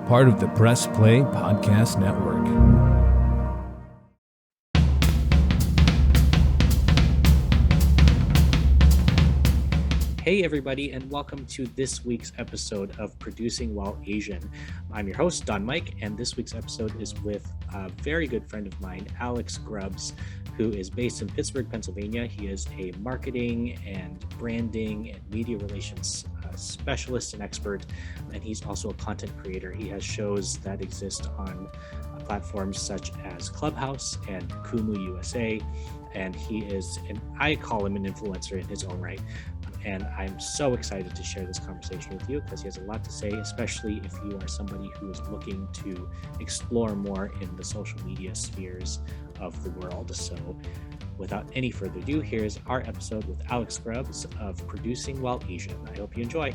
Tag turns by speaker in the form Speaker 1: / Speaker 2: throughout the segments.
Speaker 1: part of the Press Play Podcast Network.
Speaker 2: Hey everybody, and welcome to this week's episode of Producing While Asian. I'm your host, Don Mike, and this week's episode is with a very good friend of mine, Alex Grubbs, who is based in Pittsburgh, Pennsylvania. He is a marketing and branding and media relations specialist and expert, and he's also a content creator. He has shows that exist on platforms such as Clubhouse and Kumu USA, and he is, and I call him an influencer in his own right. And I'm so excited to share this conversation with you because he has a lot to say, especially if you are somebody who is looking to explore more in the social media spheres of the world. So without any further ado, here's our episode with Alex Grubbs of Producing While Asian. I hope you enjoy.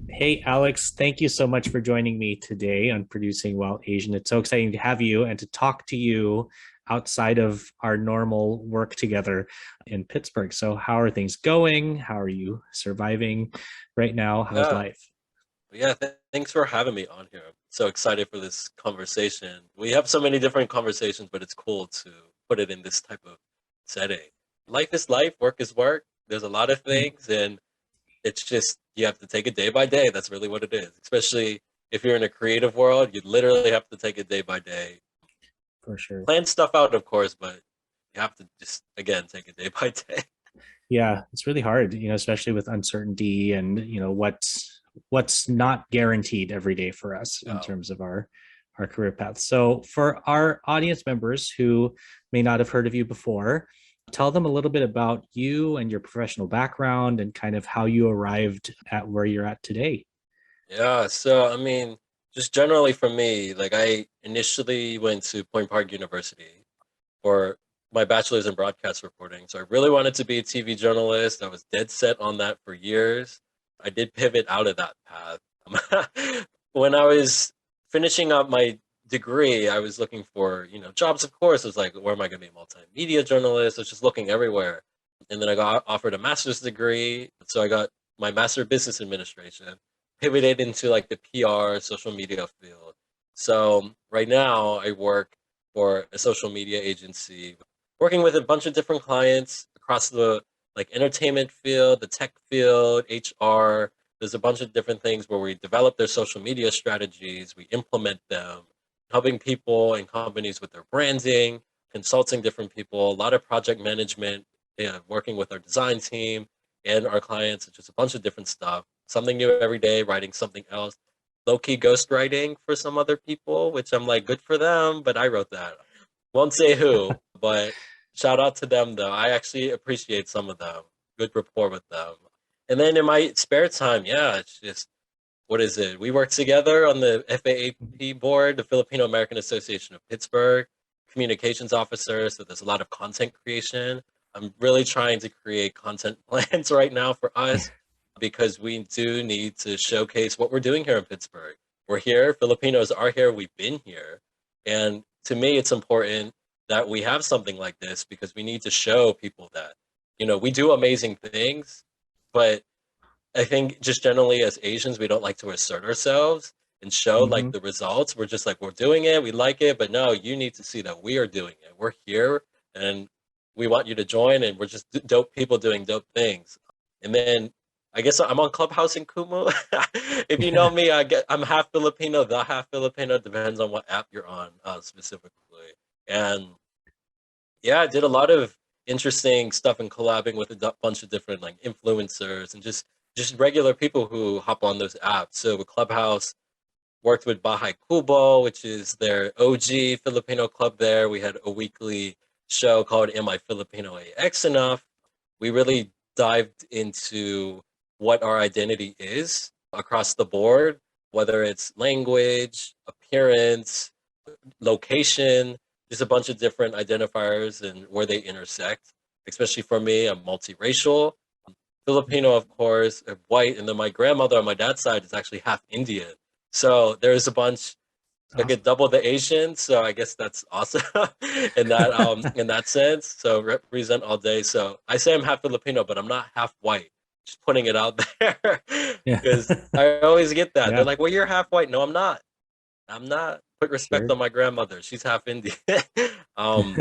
Speaker 2: Hey, Alex, thank you so much for joining me today on Producing While Asian. It's so exciting to have you and to talk to you outside of our normal work together in Pittsburgh. So how are things going? How are you surviving right now? How's life?
Speaker 3: Thanks for having me on here. I'm so excited for this conversation. We have so many different conversations, but it's cool to put it in this type of setting. Life is life, work is work. There's a lot of things, and it's just, you have to take it day by day. That's really what it is. Especially if you're in a creative world, you literally have to take it day by day.
Speaker 2: For sure.
Speaker 3: Plan stuff out, of course, but you have to just, again, take it day by day.
Speaker 2: Yeah, it's really hard, especially with uncertainty and, what's not guaranteed every day for us in terms of our career path. So for our audience members who may not have heard of you before, tell them a little bit about you and your professional background and kind of how you arrived at where you're at today.
Speaker 3: Yeah, so just generally for me, I initially went to Point Park University for my bachelor's in broadcast reporting. So I really wanted to be a TV journalist. I was dead set on that for years. I did pivot out of that path. When I was finishing up my degree, I was looking for, jobs, of course. It was like, where am I going to be a multimedia journalist? I was just looking everywhere. And then I got offered a master's degree. So I got my master of business administration, pivoted into the PR, social media field. So right now I work for a social media agency, working with a bunch of different clients across the entertainment field, the tech field, HR. There's a bunch of different things where we develop their social media strategies, we implement them, helping people and companies with their branding, consulting different people, a lot of project management, working with our design team and our clients, just a bunch of different stuff. Something new every day, writing something else. Low-key ghostwriting for some other people, which I'm good for them, but I wrote that. Won't say who, but shout out to them, though. I actually appreciate some of them. Good rapport with them. And then in my spare time, it's just, what is it? We work together on the AAPI board, the Filipino American Association of Pittsburgh, communications officer, so there's a lot of content creation. I'm really trying to create content plans right now for us because we do need to showcase what we're doing here in Pittsburgh. We're here, Filipinos are here, we've been here. And to me, it's important that we have something like this because we need to show people that, we do amazing things, but I think just generally as Asians, we don't like to assert ourselves and show the results. We're just we're doing it, we like it, but no, you need to see that we are doing it. We're here and we want you to join, and we're just dope people doing dope things. And then I guess I'm on Clubhouse in Kumu. If you know me, I'm half Filipino, the half Filipino, depends on what app you're on specifically. And I did a lot of interesting stuff and collabing with a bunch of different influencers and just regular people who hop on those apps. So with Clubhouse, worked with Bahay Kubo, which is their OG Filipino club there. We had a weekly show called Am I Filipino AX Enough? We really dived into what our identity is across the board, whether it's language, appearance, location, just a bunch of different identifiers and where they intersect. Especially for me, I'm multiracial. Filipino, of course, white, and then my grandmother on my dad's side is actually half Indian. So there's a bunch, get double the Asian. So I guess that's awesome in that sense. So represent all day. So I say I'm half Filipino, but I'm not half white. just putting it out there
Speaker 2: Yeah.
Speaker 3: because I always get that. They're
Speaker 2: Yeah.
Speaker 3: like, well, you're half white. No, I'm not. I'm not. Put respect
Speaker 2: Sure.
Speaker 3: on my grandmother. She's half Indian. um,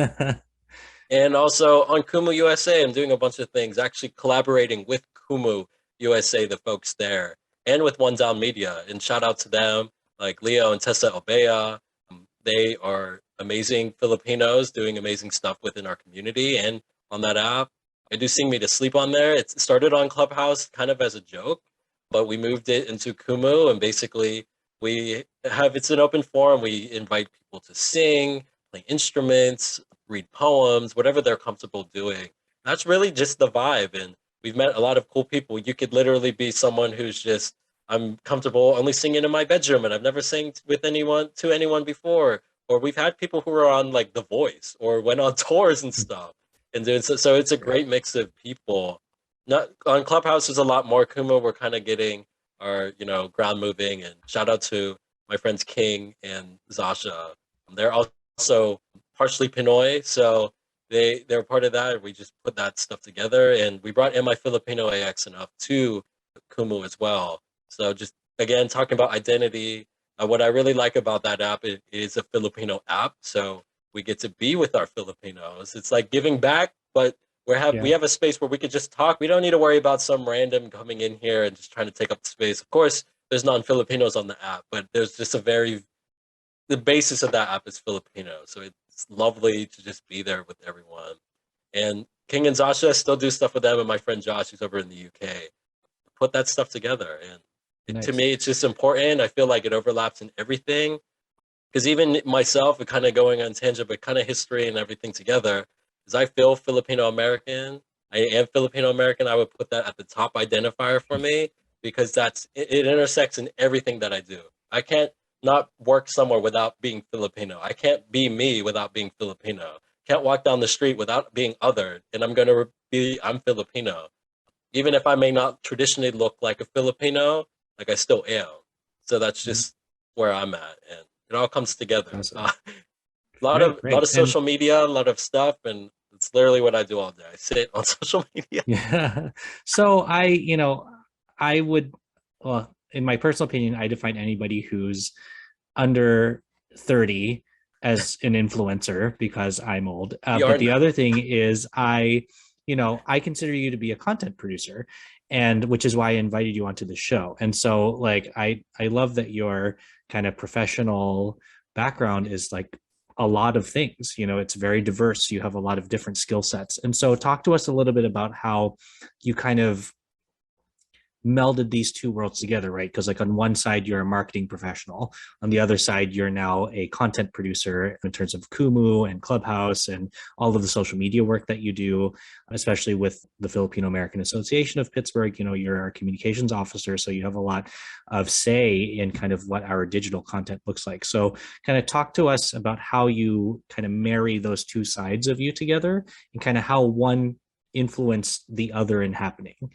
Speaker 3: and also on Kumu USA, I'm doing a bunch of things, actually collaborating with Kumu USA, the folks there, and with One Down Media. And shout out to them, like Leo and Tessa Obeya. They are amazing Filipinos doing amazing stuff within our community and on that app. I do Sing Me to Sleep on there. It started on Clubhouse kind of as a joke, but we moved it into Kumu, and basically it's an open forum. We invite people to sing, play instruments, read poems, whatever they're comfortable doing. That's really just the vibe. And we've met a lot of cool people. You could literally be someone who's just, I'm comfortable only singing in my bedroom and I've never sang with anyone to anyone before. Or we've had people who are on like The Voice or went on tours and stuff. And doing so it's a great mix of people. Not on Clubhouse there's a lot more Kuma. We're kind of getting our, ground moving, and shout out to my friends King and Zasha. They're also partially Pinoy, so they're part of that. We just put that stuff together, and we brought in my Filipino AX enough to Kumu as well. So just again talking about identity. What I really like about that app is a Filipino app, so we get to be with our Filipinos. It's like giving back, but we
Speaker 2: Yeah.
Speaker 3: have a space where we could just talk. We don't need to worry about some random coming in here and just trying to take up the space. Of course, there's non-Filipinos on the app, but there's just the basis of that app is Filipino. So it's lovely to just be there with everyone. And King and Zasha still do stuff with them, and my friend Josh, who's over in the UK, put that stuff together. And to
Speaker 2: Nice.
Speaker 3: me, it's just important. I feel like it overlaps in everything. Because even myself, it kind of going on tangent, but kind of history and everything together, is I feel Filipino American. I am Filipino American. I would put that at the top identifier for me because it intersects in everything that I do. I can't not work somewhere without being Filipino. I can't be me without being Filipino. Can't walk down the street without being othered. And I'm Filipino. Even if I may not traditionally look like a Filipino, like I still am. So that's
Speaker 2: Mhm.
Speaker 3: just where I'm at. And it all comes together.
Speaker 2: Awesome.
Speaker 3: A lot
Speaker 2: Right.
Speaker 3: of
Speaker 2: Right. And
Speaker 3: social media, a lot of stuff, and it's literally what I do all day. I sit on social media.
Speaker 2: yeah. So I would, well, in my personal opinion, I define anybody who's under 30 as an influencer because I'm old.
Speaker 3: We are
Speaker 2: But the
Speaker 3: now.
Speaker 2: other thing is I consider you to be a content producer, and which is why I invited you onto the show. And so like I love that your kind of professional background is like a lot of things. It's very diverse. You have a lot of different skill sets. And so talk to us a little bit about how you kind of melded these two worlds together, right? Because like on one side you're a marketing professional, on the other side you're now a content producer in terms of Kumu and Clubhouse and all of the social media work that you do, especially with the Filipino American Association of Pittsburgh. You're our communications officer, so you have a lot of say in kind of what our digital content looks like. So kind of talk to us about how you kind of marry those two sides of you together and kind of how one influenced the other in happening,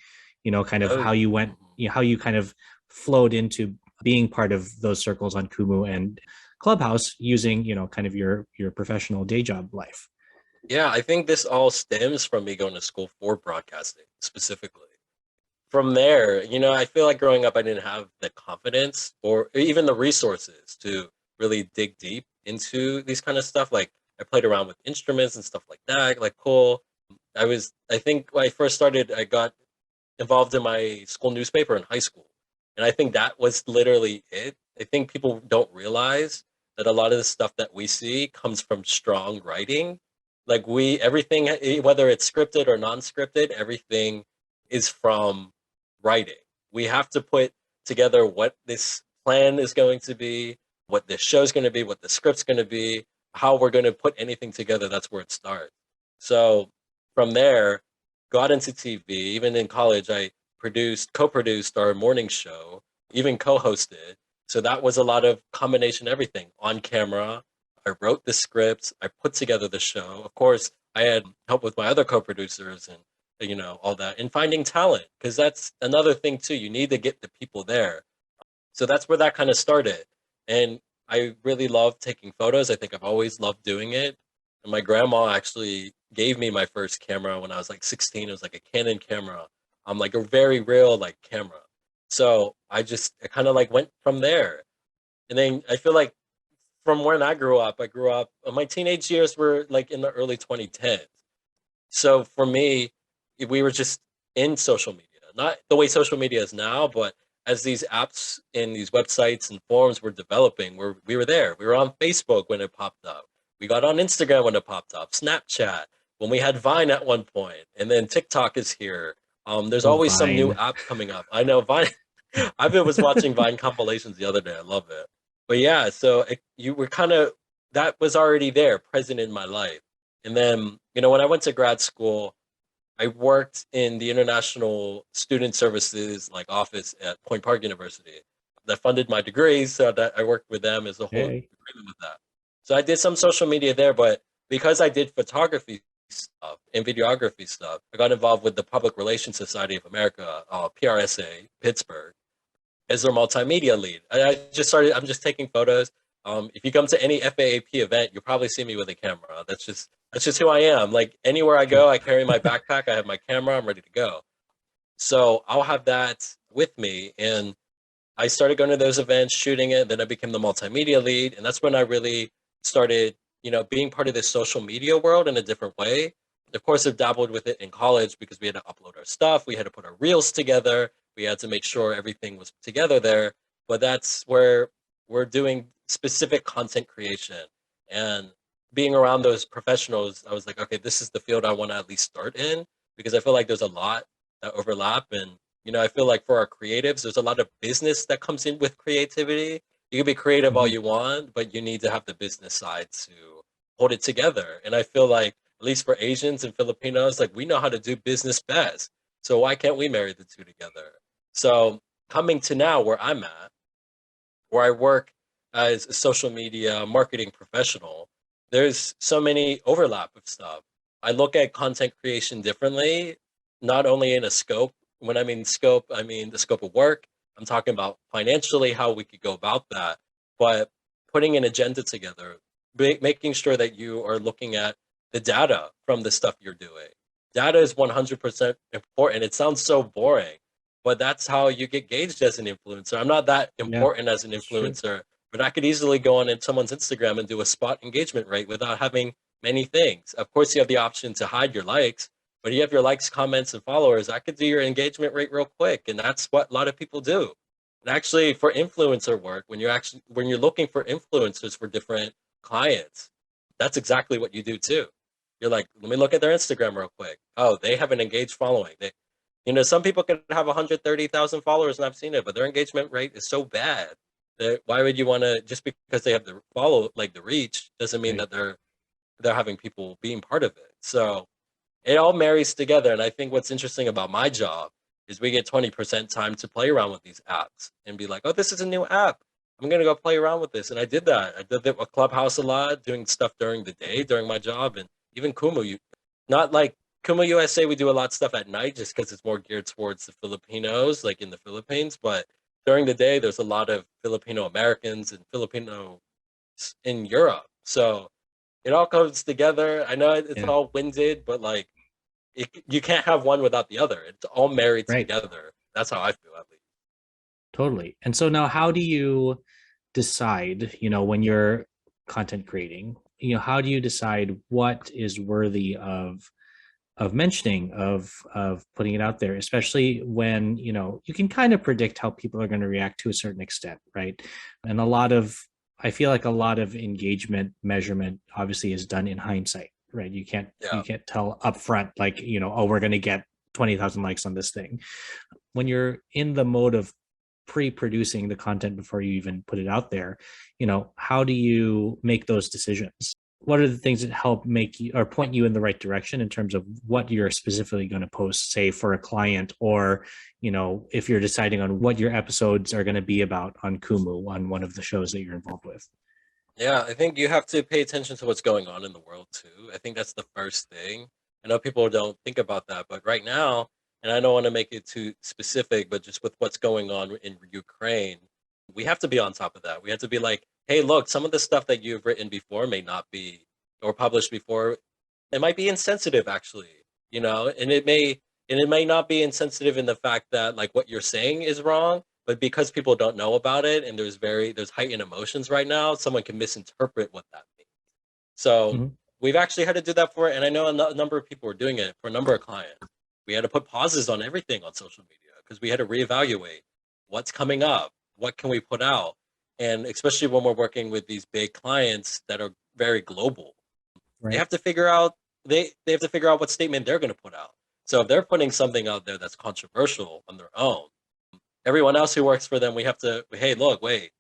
Speaker 2: kind of
Speaker 3: Oh,
Speaker 2: how you went,
Speaker 3: mhm.
Speaker 2: how you kind of flowed into being part of those circles on Kumu and Clubhouse using, kind of your professional day job life.
Speaker 3: Yeah, I think this all stems from me going to school for broadcasting specifically. From there, I feel like growing up, I didn't have the confidence or even the resources to really dig deep into these kind of stuff. Like I played around with instruments and stuff like that. Like cool. I think when I first started, I got involved in my school newspaper in high school. And I think that was literally it. I think people don't realize that a lot of the stuff that we see comes from strong writing. Like everything, whether it's scripted or non-scripted, everything is from writing. We have to put together what this plan is going to be, what this show's going to be, what the script's going to be, how we're going to put anything together. That's where it starts. So from there, got into TV. Even in college, I co-produced our morning show, even co-hosted. So that was a lot of combination everything on camera. I wrote the scripts. I put together the show. Of course, I had help with my other co-producers and all that, and finding talent because that's another thing too. You need to get the people there. So that's where that kind of started. And I really love taking photos. I think I've always loved doing it. And my grandma actually gave me my first camera when I was like 16. It was like a Canon camera. like a very real like camera. So I kind of like went from there. And then I feel like from when I grew up, my teenage years were like in the early 2010s. So for me, we were just in social media, not the way social media is now, but as these apps and these websites and forums were developing, we were there. We were on Facebook when it popped up. We got on Instagram when it popped up, Snapchat, when we had Vine at one point, and then TikTok is here. There's
Speaker 2: Oh,
Speaker 3: always some new
Speaker 2: Vine.
Speaker 3: apps coming up. I know Vine. Was watching Vine compilations the other day. I love it. But yeah, so you were kind of that was already there, present in my life. And then, when I went to grad school, I worked in the international student services like office at Point Park University that funded my degree, so that I worked with them as a whole
Speaker 2: Hey.
Speaker 3: agreement with that. So I did some social media there, but because I did photography stuff and videography stuff, I got involved with the Public Relations Society of America, PRSA, Pittsburgh, as their multimedia lead. I'm just taking photos. If you come to any FAAP event, you'll probably see me with a camera. That's just who I am. Like anywhere I go, I carry my backpack, I have my camera, I'm ready to go. So I'll have that with me. And I started going to those events, shooting it. Then I became the multimedia lead. And that's when I really started, being part of this social media world in a different way. Of course, I've dabbled with it in college because we had to upload our stuff. We had to put our reels together. We had to make sure everything was together there. But that's where we're doing specific content creation. And being around those professionals, I was like, okay, this is the field I want to at least start in because I feel like there's a lot that overlap. And I feel like for our creatives, there's a lot of business that comes in with creativity. You can be creative all
Speaker 2: Mhm.
Speaker 3: you want, but you need to have the business side to hold it together. And I feel like, at least for Asians and Filipinos, like we know how to do business best. So why can't we marry the two together? So coming to now where I'm at, where I work as a social media marketing professional, there's so many overlap of stuff. I look at content creation differently, not only in a scope. When I mean scope, I mean the scope of work. I'm talking about financially how we could go about that, but putting an agenda together, making sure that you are looking at the data from the stuff you're doing. Data is 100% important. It sounds so boring, but that's how you get gauged as an influencer. I'm not that
Speaker 2: Yeah,
Speaker 3: important as an
Speaker 2: it's true.
Speaker 3: influencer, but I could easily go on in someone's Instagram and do a spot engagement rate without having many things. Of course, you have the option to hide your likes, but you have your likes, comments, and followers. I could do your engagement rate real quick, and that's what a lot of people do. And actually, for influencer work, when you're looking for influencers for different clients, that's exactly what you do too. You're like, let me look at their Instagram real quick. Oh, they have an engaged following. Some people can have 130,000 followers, and I've seen it, but their engagement rate is so bad that why would you want to just because they have the follow like the reach doesn't mean
Speaker 2: Right.
Speaker 3: that they're having people being part of it. So it all marries together, and I think what's interesting about my job is we get 20% time to play around with these apps and be like, oh, this is a new app. I'm gonna go play around with this, and I did that. I did that with Clubhouse a lot, doing stuff during the day during my job, and even Kumu. Not like Kumu USA, we do a lot of stuff at night just because it's more geared towards the Filipinos, like in the Philippines. But during the day, there's a lot of Filipino Americans and Filipino in Europe. So it all comes together. I know it's
Speaker 2: Yeah.
Speaker 3: all winded, but like you can't have one without the other. It's all married
Speaker 2: Right.
Speaker 3: together. That's how I feel, at least.
Speaker 2: Totally. And so now how do you decide, when you're content creating, how do you decide what is worthy of mentioning, of putting it out there, especially when, you can kind of predict how people are going to react to a certain extent, right? And I feel like a lot of engagement measurement obviously is done in hindsight, right? You
Speaker 3: Yeah.
Speaker 2: can't tell upfront, like, oh, we're going to get 20,000 likes on this thing. When you're in the mode of pre-producing the content before you even put it out there, how do you make those decisions? What are the things that help make you or point you in the right direction in terms of what you're specifically going to post, say for a client, or if you're deciding on what your episodes are going to be about on Kumu, on one of the shows that you're involved with?
Speaker 3: Yeah, I think you have to pay attention to what's going on in the world too. I think that's the first thing. I know people don't think about that, but right now, and I don't want to make it too specific, but just with what's going on in Ukraine, we have to be on top of that. We have to be like, hey, look, some of the stuff that you've written before may not be or published before, it might be insensitive actually, and it may And it may not be insensitive in the fact that like what you're saying is wrong, but because people don't know about it and there's heightened emotions right now, someone can misinterpret what that means. So
Speaker 2: Hmm.
Speaker 3: we've actually had to do that for, and I know a number of people are doing it for a number of clients. We had to put pauses on everything on social media because we had to reevaluate what's coming up, what can we put out, and especially when we're working with these big clients that are very global, they
Speaker 2: Right.
Speaker 3: have to figure out they have to figure out what statement they're going to put out. So if they're putting something out there that's controversial on their own, everyone else who works for them, we have to, hey, look, wait,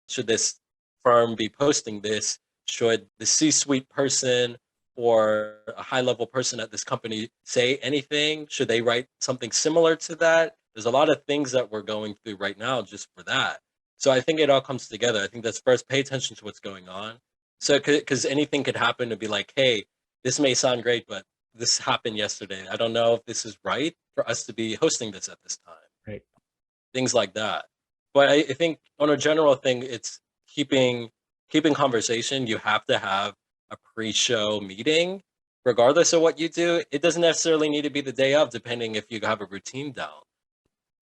Speaker 3: should this firm be posting this? Should the C-suite person or a high-level person at this company say anything? Should they write something similar to that? There's a lot of things that we're going through right now just for that. So I think it all comes together. I think that's first, pay attention to what's going on. So because anything could happen to be like, hey, this may sound great, but this happened yesterday. I don't know if this is right for us to be hosting this at this time,
Speaker 2: Right.
Speaker 3: things like that. But I think on a general thing, it's keeping conversation. You have to have a pre-show meeting, regardless of what you do. It doesn't necessarily need to be the day of, depending if you have a routine down.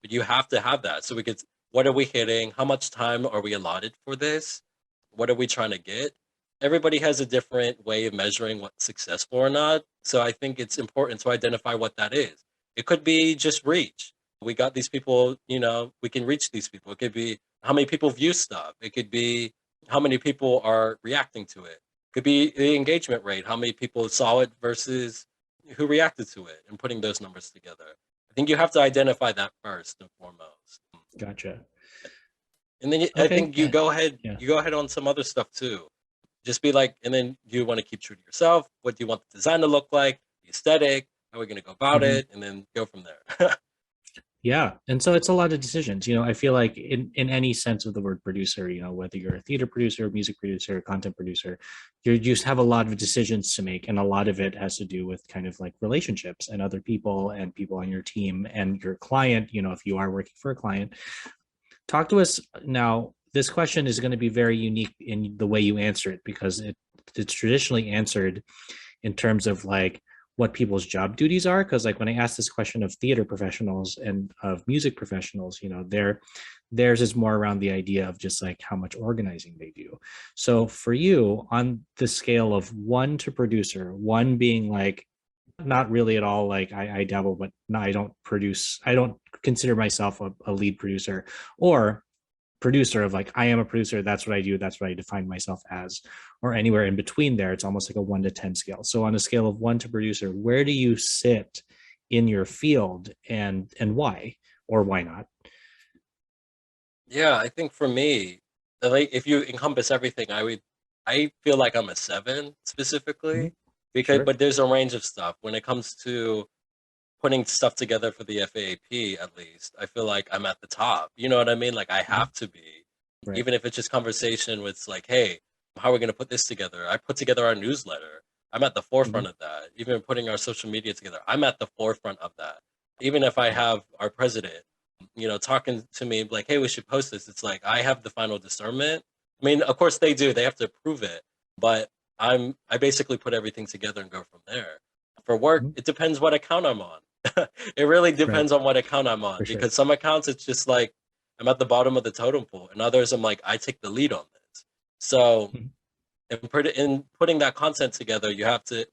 Speaker 3: But you have to have that so we could. What are we hitting? How much time are we allotted for this? What are we trying to get? Everybody has a different way of measuring what's successful or not. So I think it's important to identify what that is. It could be just reach. We got these people, we can reach these people. It could be how many people view stuff. It could be how many people are reacting to it. It could be the engagement rate, how many people saw it versus who reacted to it, and putting those numbers together. I think you have to identify that first and foremost.
Speaker 2: Gotcha.
Speaker 3: And then I
Speaker 2: Okay.
Speaker 3: think you go ahead,
Speaker 2: Yeah.
Speaker 3: on some other stuff too. Just be like, and then you want to keep true to yourself. What do you want the design to look like? The aesthetic, how are we going to go about
Speaker 2: Mhm.
Speaker 3: it? And then go from there.
Speaker 2: Yeah. And so it's a lot of decisions. I feel like in any sense of the word producer, whether you're a theater producer, music producer, content producer, you just have a lot of decisions to make. And a lot of it has to do with kind of like relationships and other people and people on your team and your client, if you are working for a client. Talk to us now. This question is going to be very unique in the way you answer it because it's traditionally answered in terms of like what people's job duties are. Because like when I ask this question of theater professionals and of music professionals, theirs is more around the idea of just like how much organizing they do. So for you, on the scale of one to producer, one being like not really at all like I dabble, but no, I don't produce. I don't consider myself a lead producer, or producer of like I am a producer, that's what I do, that's what I define myself as, or anywhere in between there. It's almost like a 1 to 10 scale. So on a scale of 1 to producer, where do you sit in your field, and why, or why not?
Speaker 3: Yeah, I think for me, like if you encompass everything, I feel like I'm a 7
Speaker 2: Mhm.
Speaker 3: specifically, because
Speaker 2: Sure.
Speaker 3: but there's a range of stuff when it comes to putting stuff together for the FAAP. At least I feel like I'm at the top. You know what I mean? Like I
Speaker 2: Mhm.
Speaker 3: have to be,
Speaker 2: Right.
Speaker 3: even if it's just conversation with like, hey, how are we going to put this together? I put together our newsletter. I'm at the
Speaker 2: Mhm.
Speaker 3: forefront of that. Even putting our social media together, I'm at the forefront of that. Even if I have our president, talking to me like, hey, we should post this. It's like I have the final discernment. I mean, of course they do. They have to approve it, but I basically put everything together and go from there. For work,
Speaker 2: Mhm.
Speaker 3: it depends what account I'm on. It really
Speaker 2: Right.
Speaker 3: depends on what account I'm on,
Speaker 2: For sure.
Speaker 3: because some accounts it's just like I'm at the bottom of the totem pole, and others I'm like I take the lead on this. So
Speaker 2: Mhm.
Speaker 3: in putting that content together,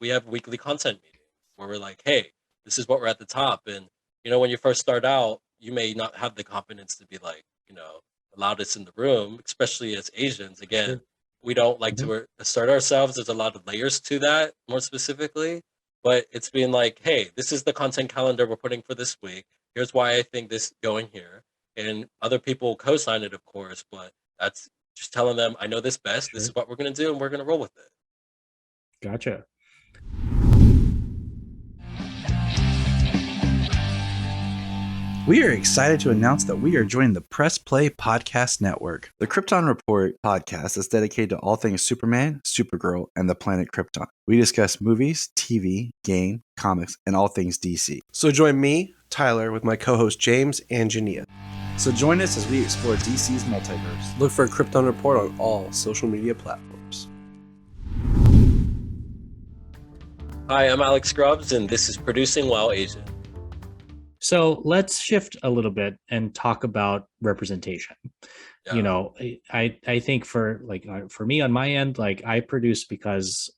Speaker 3: we have weekly content meetings where we're like, hey, this is what we're at the top. And when you first start out, you may not have the confidence to be like, the loudest in the room, especially as Asians. Again,
Speaker 2: Sure.
Speaker 3: we don't like
Speaker 2: Mhm.
Speaker 3: to assert ourselves. There's a lot of layers to that, more specifically. But it's been like, hey, this is the content calendar we're putting for this week. Here's why I think this going here. And other people co-sign it, of course, but that's just telling them, I know this best. This
Speaker 2: Sure.
Speaker 3: is what we're going to do, and we're going to roll with it.
Speaker 2: Gotcha.
Speaker 4: We are excited to announce that we are joining the Press Play Podcast Network. The Krypton Report podcast is dedicated to all things Superman, Supergirl, and the planet Krypton. We discuss movies, TV, game, comics, and all things DC.
Speaker 5: So join me, Tyler, with my co-host James and Jania.
Speaker 4: So join us as we explore DC's multiverse.
Speaker 5: Look for Krypton Report on all social media platforms.
Speaker 3: Hi, I'm Alex Grubbs, and this is Producing While Asian.
Speaker 2: So let's shift a little bit and talk about representation. You
Speaker 3: Yeah.
Speaker 2: know, I think for me on my end, like I produce because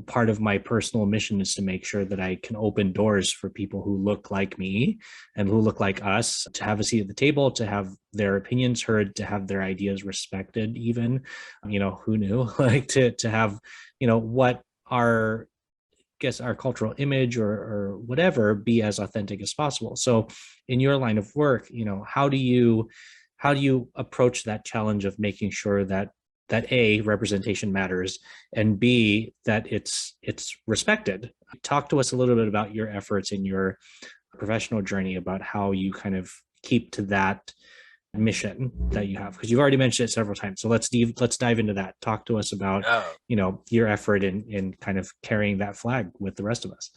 Speaker 2: part of my personal mission is to make sure that I can open doors for people who look like me and who look like us to have a seat at the table, to have their opinions heard, to have their ideas respected, even, who knew, like to have, what our guess our cultural image or whatever be as authentic as possible. So in your line of work, how do you approach that challenge of making sure that A, representation matters, and B, that it's respected? Talk to us a little bit about your efforts in your professional journey, about how you kind of keep to that mission that you have, because you've already mentioned it several times. So let's dive into that. Talk to us about
Speaker 3: Yeah.
Speaker 2: your effort in kind of carrying that flag with the rest of us.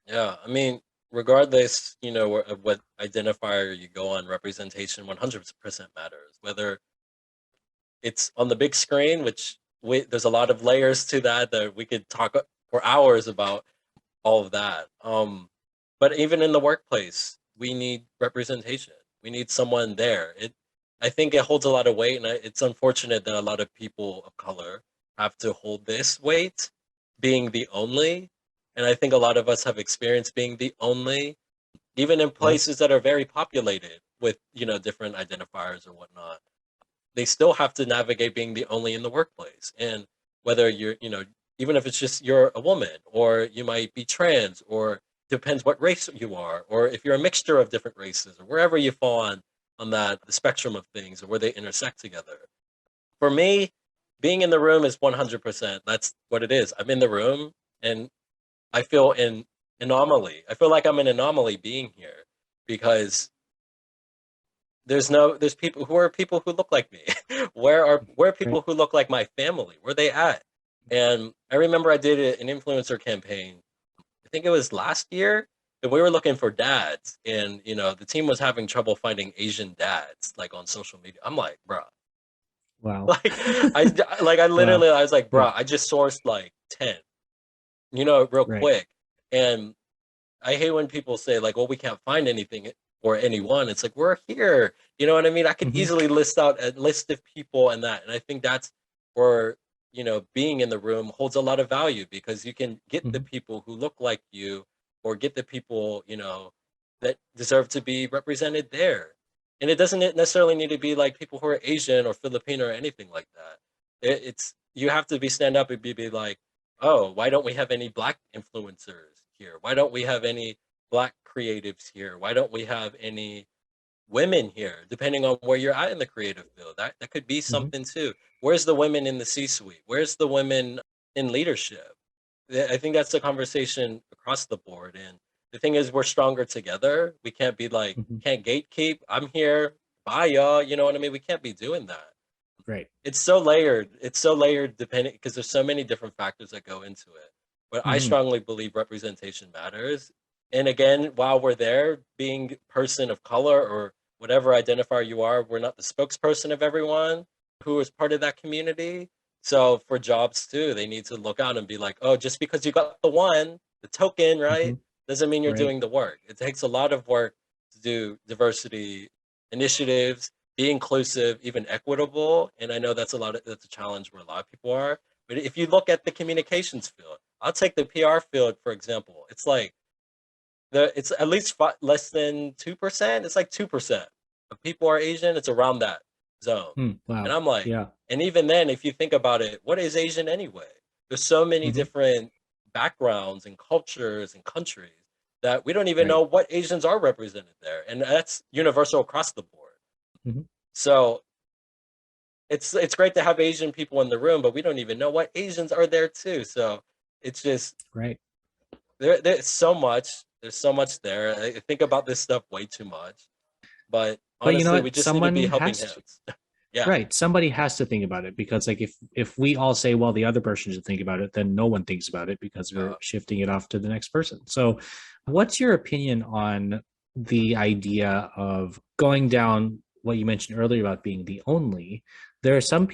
Speaker 3: Yeah. I mean, regardless, of what identifier you go on, representation 100% matters. Whether it's on the big screen, which there's a lot of layers to that we could talk for hours about all of that. But even in the workplace, we need representation. We need someone there. I think it holds a lot of weight, and it's unfortunate that a lot of people of color have to hold this weight, being the only. And I think a lot of us have experienced being the only, even in
Speaker 2: Yep.
Speaker 3: places that are very populated with different identifiers or whatnot. They still have to navigate being the only in the workplace, and whether even if it's just you're a woman, or you might be trans, or depends what race you are, or if you're a mixture of different races, or wherever you fall on that the spectrum of things, or where they intersect together. For me, being in the room is 100%. That's what it is. I'm in the room, and I feel an anomaly. I feel like I'm an anomaly being here, because there's people who look like me. Where are
Speaker 2: Right.
Speaker 3: people who look like my family? Where they at? And I remember I did an influencer campaign. I think it was last year, and we were looking for dads, and the team was having trouble finding Asian dads, like, on social media. I'm like, bruh,
Speaker 2: Wow.
Speaker 3: like, I
Speaker 2: Wow.
Speaker 3: literally, I was like,
Speaker 2: Yeah.
Speaker 3: bruh, I just sourced like 10, real
Speaker 2: Right.
Speaker 3: quick. And I hate when people say, like, well, we can't find anything or anyone. It's like, we're here. You know what I mean? I could
Speaker 2: Hmm.
Speaker 3: easily list out a list of people and that. And I think that's where, being in the room holds a lot of value, because you can get the
Speaker 2: Hmm.
Speaker 3: people who look like you, or get the people, that deserve to be represented there. And it doesn't necessarily need to be like people who are Asian or Filipino or anything like that. You have to stand up and be like, oh, why don't we have any black influencers here? Why don't we have any black creatives here? Why don't we have any women here? Depending on where you're at in the creative field, that could be
Speaker 2: Hmm.
Speaker 3: something too. Where's the women in the C-suite? Where's the women in leadership? I think that's a conversation across the board. And the thing is, we're stronger together. We can't be like,
Speaker 2: Hmm.
Speaker 3: can't gatekeep. I'm here. Bye, y'all. You know what I mean? We can't be doing that.
Speaker 2: Right.
Speaker 3: It's so layered. It's so layered, depending, because there's so many different factors that go into it. But I
Speaker 2: Hmm.
Speaker 3: strongly believe representation matters. And again, while we're there, being person of color or whatever identifier you are, we're not the spokesperson of everyone who is part of that community. So for jobs too, they need to look out and be like, oh, just because you got the token,
Speaker 2: Hmm.
Speaker 3: right, doesn't mean you're
Speaker 2: Right.
Speaker 3: doing the work. It takes a lot of work to do diversity initiatives, be inclusive, even equitable. And I know that's a challenge where a lot of people are. But if you look at the communications field, I'll take the PR field for example. It's like it's at least less than 2%. It's like 2% of people are Asian. It's around that zone. And
Speaker 2: Wow.
Speaker 3: I'm like,
Speaker 2: Yeah.
Speaker 3: and even then, if you think about it, what is Asian anyway? There's so many
Speaker 2: Hmm.
Speaker 3: different backgrounds and cultures and countries that we don't even
Speaker 2: Right.
Speaker 3: know what Asians are represented there. And that's universal across the board.
Speaker 2: Hmm.
Speaker 3: So it's great to have Asian people in the room, but we don't even know what Asians are there too. So it's just
Speaker 2: Right.
Speaker 3: there's so much. There's so much there. I think about this stuff way too much. But
Speaker 2: But you know
Speaker 3: honestly, we
Speaker 2: what?
Speaker 3: just need to be
Speaker 2: Someone
Speaker 3: helping
Speaker 2: has to.
Speaker 3: hands. Yeah.
Speaker 2: Right. Somebody has to think about it, because like if we all say, well, the other person should think about it, then no one thinks about it because we're
Speaker 3: Uh,
Speaker 2: shifting it off to the next person. So what's your opinion on the idea of going down what you mentioned earlier about being the only? There are some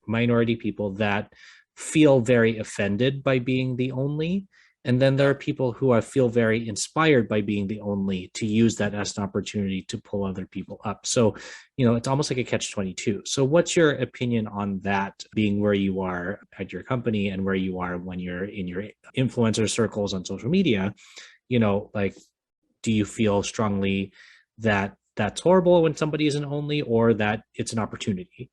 Speaker 2: minority people that feel very offended by being the only, And then there are people who feel very inspired by being the only to use that as an opportunity to pull other people up. So, it's almost like a catch-22. So what's your opinion on that, being where you are at your company and where you are when you're in your influencer circles on social media? Like, do you feel strongly that that's horrible when somebody isn't only, or that it's an opportunity?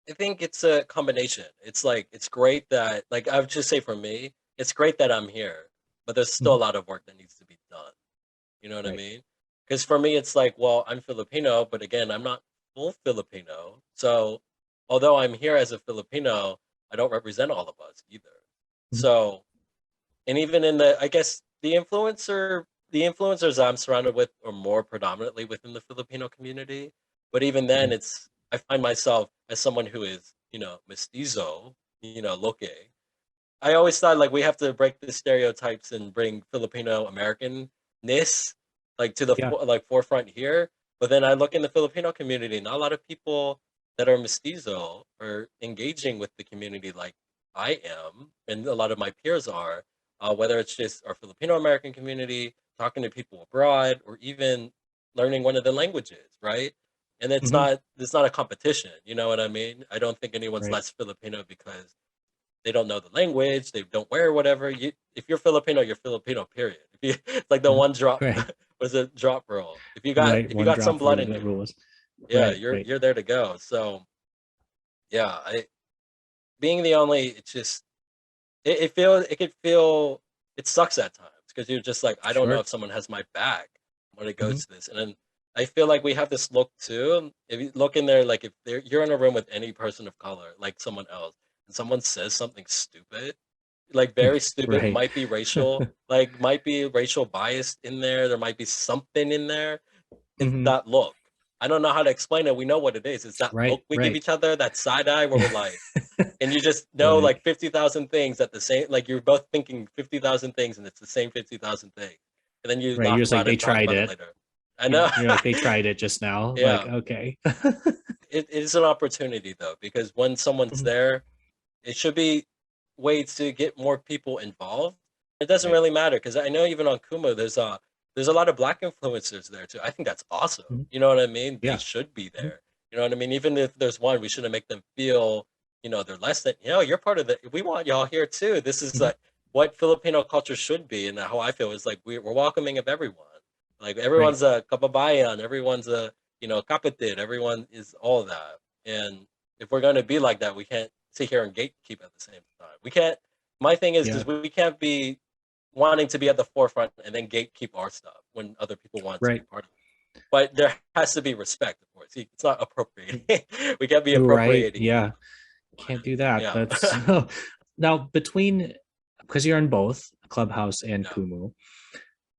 Speaker 3: I think it's a combination. It's like it's great that, like, I would just say for me, it's great that I'm here, but there's still a
Speaker 2: Mhm.
Speaker 3: lot of work that needs to be done. You know what I
Speaker 2: Right.
Speaker 3: mean? Because for me, it's like, well, I'm Filipino, but again, I'm not full Filipino. So although I'm here as a Filipino, I don't represent all of us either.
Speaker 2: Mhm.
Speaker 3: So, and even in I guess the influencers I'm surrounded with are more predominantly within the Filipino community. But even then,
Speaker 2: Mhm.
Speaker 3: I find myself as someone who is, mestizo, loke. I always thought like we have to break the stereotypes and bring Filipino Americanness like to the
Speaker 2: Yeah.
Speaker 3: forefront here. But then I look in the Filipino community, not a lot of people that are mestizo are engaging with the community like I am, and a lot of my peers are. Whether it's just our Filipino American community, talking to people abroad, or even learning one of the languages, right? And
Speaker 2: Mhm.
Speaker 3: it's not a competition. You know what I mean? I don't think anyone's
Speaker 2: Right.
Speaker 3: less Filipino because they don't know the language, they don't wear whatever. If you're Filipino, you're Filipino. Period. If you, it's like the
Speaker 2: Mhm.
Speaker 3: one drop
Speaker 2: Right.
Speaker 3: was a drop roll.
Speaker 2: Right.
Speaker 3: If you
Speaker 2: One
Speaker 3: got some
Speaker 2: drop
Speaker 3: blood
Speaker 2: rule
Speaker 3: in
Speaker 2: that
Speaker 3: you,
Speaker 2: rules.
Speaker 3: yeah,
Speaker 2: Right. Right.
Speaker 3: you're there to go. So yeah, being the only, it's just it could feel it sucks at times because you're just like, I don't know
Speaker 2: Sure.
Speaker 3: if someone has my back when it
Speaker 2: Mhm.
Speaker 3: goes to this. And then I feel like we have this look too. If you look in there, like if you're in a room with any person of color, like someone else, and someone says something stupid, like very stupid,
Speaker 2: Right.
Speaker 3: might be racial bias in there. There might be something in there. It's
Speaker 2: Mhm.
Speaker 3: that look. I don't know how to explain it. We know what it is. It's that
Speaker 2: Right.
Speaker 3: look we give
Speaker 2: Right.
Speaker 3: each other, that side eye where we're like, and you just know
Speaker 2: Right.
Speaker 3: like 50,000 things at the same, like you're both thinking 50,000 things and it's the same 50,000 things. And then you
Speaker 2: Right. You're
Speaker 3: laugh
Speaker 2: just like,
Speaker 3: about it
Speaker 2: they
Speaker 3: and talk
Speaker 2: tried
Speaker 3: about it
Speaker 2: it.
Speaker 3: later. I know.
Speaker 2: You're like, they tried it just now. Like,
Speaker 3: Yeah.
Speaker 2: okay.
Speaker 3: It is an opportunity though, because when someone's
Speaker 2: Mhm.
Speaker 3: there, it should be ways to get more people involved. It doesn't
Speaker 2: Right.
Speaker 3: really matter because I know even on Kuma, there's a lot of black influencers there too. I think that's awesome.
Speaker 2: Mhm.
Speaker 3: You know what I mean? They
Speaker 2: Yeah.
Speaker 3: should be
Speaker 2: Mhm.
Speaker 3: there. You know what I mean? Even if there's one, we shouldn't make them feel, they're less than. You're part of the. We want y'all here too. This is
Speaker 2: Mhm.
Speaker 3: like what Filipino culture should be, and how I feel is like we're welcoming of everyone. Like
Speaker 2: Right.
Speaker 3: everyone's a kababayan, everyone's a kapatid, everyone is all that. And if we're going to be like that, we can't sit here and gatekeep at the same time. We can't. My thing is
Speaker 2: Yeah.
Speaker 3: we can't be wanting to be at the forefront and then gatekeep our stuff when other people want to be
Speaker 2: Right.
Speaker 3: part of it. But there has to be respect, of course. It's not appropriating. We can't be
Speaker 2: Right.
Speaker 3: appropriating
Speaker 2: Yeah.
Speaker 3: anyone.
Speaker 2: Can't do that.
Speaker 3: Yeah.
Speaker 2: That's now between, because you're in both Clubhouse and
Speaker 3: Yeah.
Speaker 2: Kumu,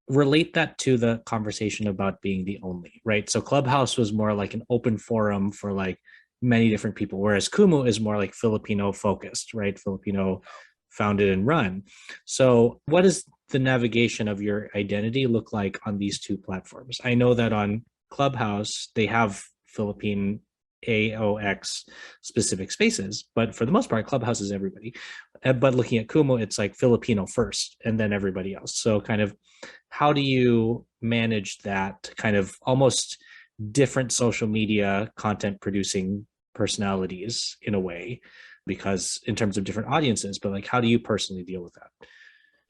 Speaker 2: relate that to the conversation about being the only, right? So Clubhouse was more like an open forum for like many different people, whereas Kumu is more like Filipino focused, right? Filipino founded and run. So what does the navigation of your identity look like on these two platforms? I know that on Clubhouse they have Philippine AOX specific spaces, but for the most part Clubhouse is everybody. But looking at Kumu, it's like Filipino first and then everybody else. So kind of, how do you manage that kind of almost different social media content producing personalities in a way, because in terms of different audiences, but like, how do you personally deal with that?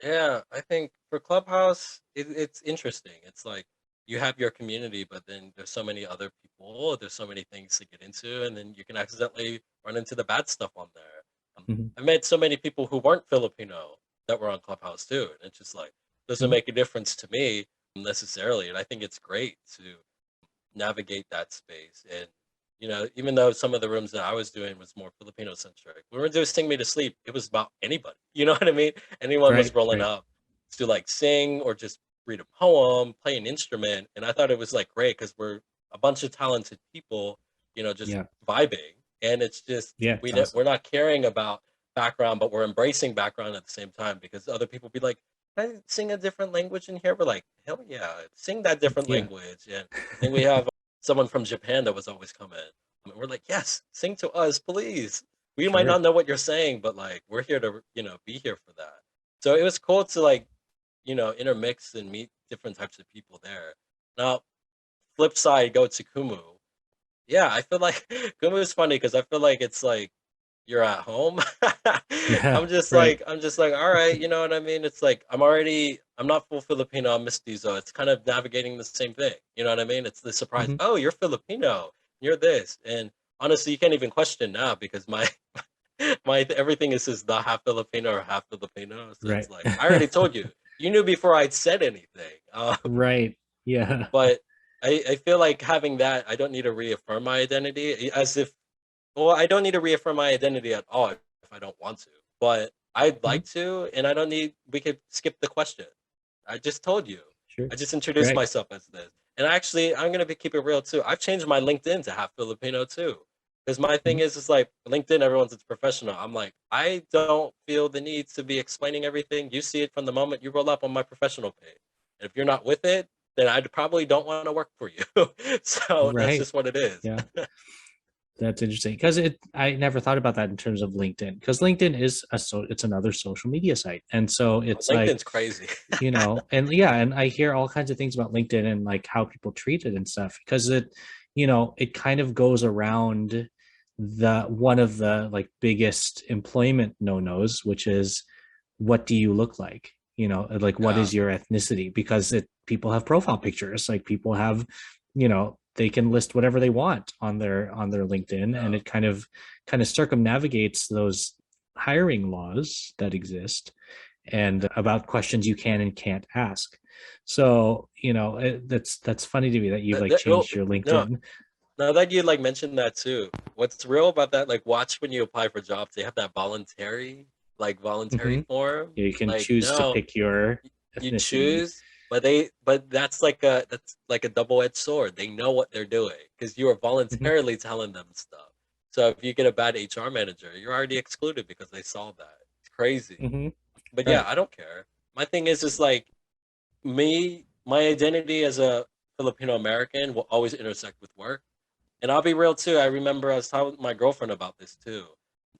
Speaker 3: Yeah, I think for Clubhouse, it's interesting. It's like you have your community, but then there's so many other people, there's so many things to get into, and then you can accidentally run into the bad stuff on there.
Speaker 2: Mhm.
Speaker 3: I met so many people who weren't Filipino that were on Clubhouse too, and it's just like doesn't
Speaker 2: Mhm.
Speaker 3: make a difference to me necessarily. And I think it's great to navigate that space. And even though some of the rooms that I was doing was more Filipino centric, we were doing Sing Me to Sleep. It was about anybody. You know what I mean? Anyone was
Speaker 2: Right,
Speaker 3: rolling
Speaker 2: right.
Speaker 3: up to like sing or just read a poem, play an instrument, and I thought it was like great because we're a bunch of talented people, just
Speaker 2: Yeah,
Speaker 3: vibing, and it's just
Speaker 2: yeah, it's awesome.
Speaker 3: we're not caring about background, but we're embracing background at the same time because other people be like, "Can I sing a different language in here?" We're like, "Hell yeah, sing that different
Speaker 2: Yeah.
Speaker 3: language." And then we have someone from Japan that was always coming. And we're like, yes, sing to us, please. We might
Speaker 2: Sure.
Speaker 3: not know what you're saying, but like we're here to, be here for that. So it was cool to like, intermix and meet different types of people there. Now, flip side, go to Kumu. Yeah, I feel like Kumu is funny because I feel like it's like you're at home.
Speaker 2: Yeah, right.
Speaker 3: I'm just like, all right, you know what I mean? It's like I'm not full Filipino, I'm mestizo. It's kind of navigating the same thing. You know what I mean? It's the surprise,
Speaker 2: Hmm.
Speaker 3: oh, you're Filipino, you're this. And honestly, you can't even question now because my my everything is just not half Filipino or half Filipino. So
Speaker 2: Right.
Speaker 3: it's like I already told you. You knew before I'd said anything.
Speaker 2: Right. Yeah.
Speaker 3: But I feel like having that, I don't need to reaffirm my identity as if, well, I don't need to reaffirm my identity at all if I don't want to. But I'd
Speaker 2: Mhm.
Speaker 3: like to, and I don't need, we could skip the question. I just told you.
Speaker 2: Sure.
Speaker 3: I just introduced
Speaker 2: Right.
Speaker 3: myself as this. And actually, I'm going to keep it real too. I've changed my LinkedIn to half Filipino too. Because my thing
Speaker 2: Mhm.
Speaker 3: is, it's like LinkedIn, everyone's it's professional. I'm like, I don't feel the need to be explaining everything. You see it from the moment you roll up on my professional page. And if you're not with it, then I probably don't want to work for you. So that's
Speaker 2: Right.
Speaker 3: just what it is.
Speaker 2: Yeah. That's interesting because I never thought about that in terms of LinkedIn because LinkedIn is it's another social media site. And so it's like,
Speaker 3: LinkedIn's crazy.
Speaker 2: and yeah, and I hear all kinds of things about LinkedIn and like how people treat it and stuff because it kind of goes around the one of the like biggest employment no-nos, which is what do you look like? Like what
Speaker 3: Yeah.
Speaker 2: is your ethnicity? Because people have profile pictures, like people have, they can list whatever they want on their LinkedIn, and
Speaker 3: Yeah.
Speaker 2: it kind of circumnavigates those hiring laws that exist and about questions you can and can't ask. So, that's funny to me that you've like
Speaker 3: Well,
Speaker 2: changed your
Speaker 3: no,
Speaker 2: LinkedIn.
Speaker 3: now that you like mentioned that too, what's real about that? Like, watch when you apply for jobs, they have that voluntary
Speaker 2: Hmm.
Speaker 3: form.
Speaker 2: You can
Speaker 3: Like,
Speaker 2: choose to
Speaker 3: no,
Speaker 2: pick your
Speaker 3: you
Speaker 2: ethnicity.
Speaker 3: choose, but that's like a double-edged sword. They know what they're doing because you are
Speaker 2: Hmm.
Speaker 3: voluntarily telling them stuff. So if you get a bad HR manager, you're already excluded because they saw that. It's crazy.
Speaker 2: Hmm.
Speaker 3: But yeah,
Speaker 2: Right.
Speaker 3: I don't care. My thing is just like my identity as a Filipino American will always intersect with work. And I'll be real too. I remember I was talking with my girlfriend about this too.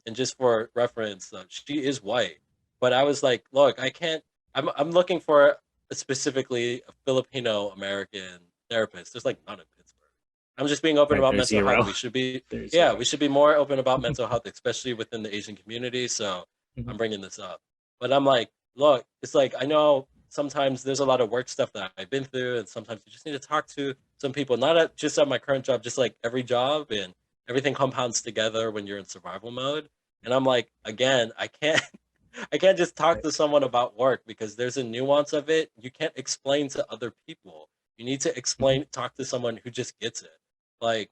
Speaker 3: And just for reference, she is white, but I was like, look, I can't. I'm looking for specifically a Filipino American therapist. There's like none in Pittsburgh. I'm just being open
Speaker 2: Right.
Speaker 3: about
Speaker 2: There's
Speaker 3: mental health.
Speaker 2: zero.
Speaker 3: We should be,
Speaker 2: There's
Speaker 3: yeah,
Speaker 2: zero.
Speaker 3: we should be more open about mental health, especially within the Asian community. So
Speaker 2: Mhm.
Speaker 3: I'm bringing this up. But I'm like, look, it's like I know sometimes there's a lot of work stuff that I've been through, and sometimes you just need to talk to some people, not just at my current job, just like every job, and everything compounds together when you're in survival mode. And I'm like, again, I can't I can't just talk
Speaker 2: Right.
Speaker 3: to someone about work because there's a nuance of it. You can't explain to other people. You need to
Speaker 2: Mhm.
Speaker 3: talk to someone who just gets it. Like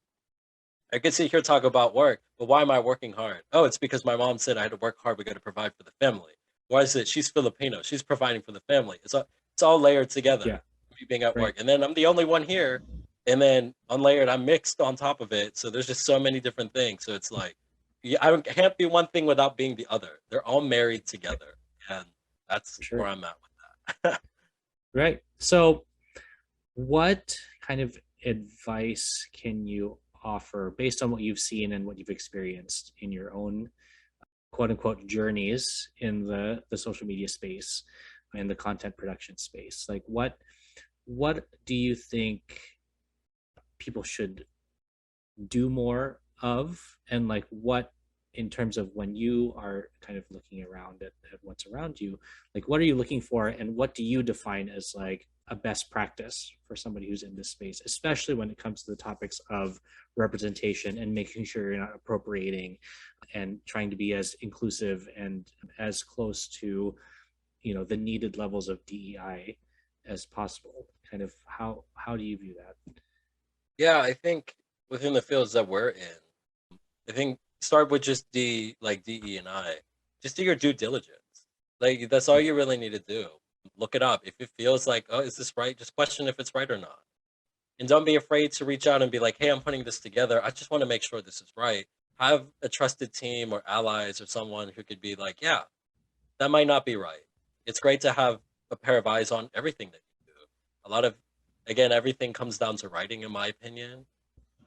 Speaker 3: I could sit here talk about work, but why am I working hard? Oh, it's because my mom said I had to work hard. We got to provide for the family. Why is it? She's Filipino. She's providing for the family. It's all layered together.
Speaker 2: Yeah.
Speaker 3: Me being at
Speaker 2: Right.
Speaker 3: work, and then I'm the only one here, and then unlayered, I'm mixed on top of it. So there's just so many different things. So it's like, yeah, I can't be one thing without being the other. They're all married
Speaker 2: Right.
Speaker 3: together, and that's
Speaker 2: For
Speaker 3: where
Speaker 2: sure.
Speaker 3: I'm at with that.
Speaker 2: Right. So, what kind of advice can you offer based on what you've seen and what you've experienced in your own quote unquote journeys in the social media space and the content production space? Like what do you think people should do more of, and like what in terms of when you are kind of looking around at what's around you, like what are you looking for and what do you define as like a best practice for somebody who's in this space, especially when it comes to the topics of representation and making sure you're not appropriating and trying to be as inclusive and as close to the needed levels of DEI as possible? Kind of how do you view that?
Speaker 3: Yeah, I think within the fields that we're in, I think start with just DE and I. Just do your due diligence. Like that's all you really need to do. Look it up. If it feels like, oh, is this right? Just question if it's right or not. And don't be afraid to reach out and be like, hey, I'm putting this together. I just want to make sure this is right. Have a trusted team or allies or someone who could be like, yeah, that might not be right. It's great to have a pair of eyes on everything that you do. A lot of, again, everything comes down to writing, in my opinion,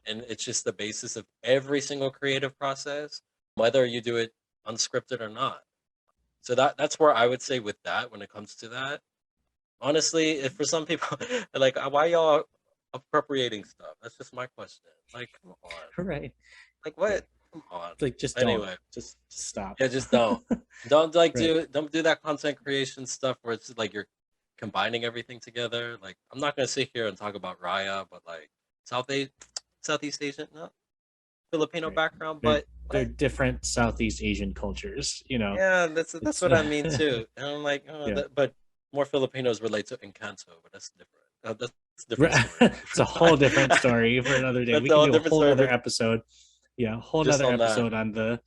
Speaker 3: and it's just the basis of every single creative process, whether you do it unscripted or not. So that's where I would say with that when it comes to that. Honestly, if for some people like why y'all appropriating stuff? That's just my question. Like, come on.
Speaker 2: Right.
Speaker 3: Like what? Come on.
Speaker 2: Like just don't.
Speaker 3: Anyway,
Speaker 2: Just stop.
Speaker 3: yeah, just don't. Don't like
Speaker 2: Right.
Speaker 3: don't do that content creation stuff where it's like you're combining everything together. Like I'm not gonna sit here and talk about Raya, but like Southeast Asian, no, Filipino
Speaker 2: Right.
Speaker 3: background,
Speaker 2: They're
Speaker 3: but
Speaker 2: they're
Speaker 3: what?
Speaker 2: different Southeast Asian cultures,
Speaker 3: Yeah, that's
Speaker 2: It's
Speaker 3: what I mean too. And I'm like, oh,
Speaker 2: yeah.
Speaker 3: but more Filipinos relate to Encanto, but that's different. That's a different
Speaker 2: Right.
Speaker 3: story.
Speaker 2: It's a whole different story for another day.
Speaker 3: That's
Speaker 2: We
Speaker 3: a
Speaker 2: can
Speaker 3: whole
Speaker 2: do a
Speaker 3: different
Speaker 2: whole
Speaker 3: story,
Speaker 2: nother
Speaker 3: but
Speaker 2: episode. Yeah, a whole
Speaker 3: just
Speaker 2: nother
Speaker 3: on that,
Speaker 2: episode on the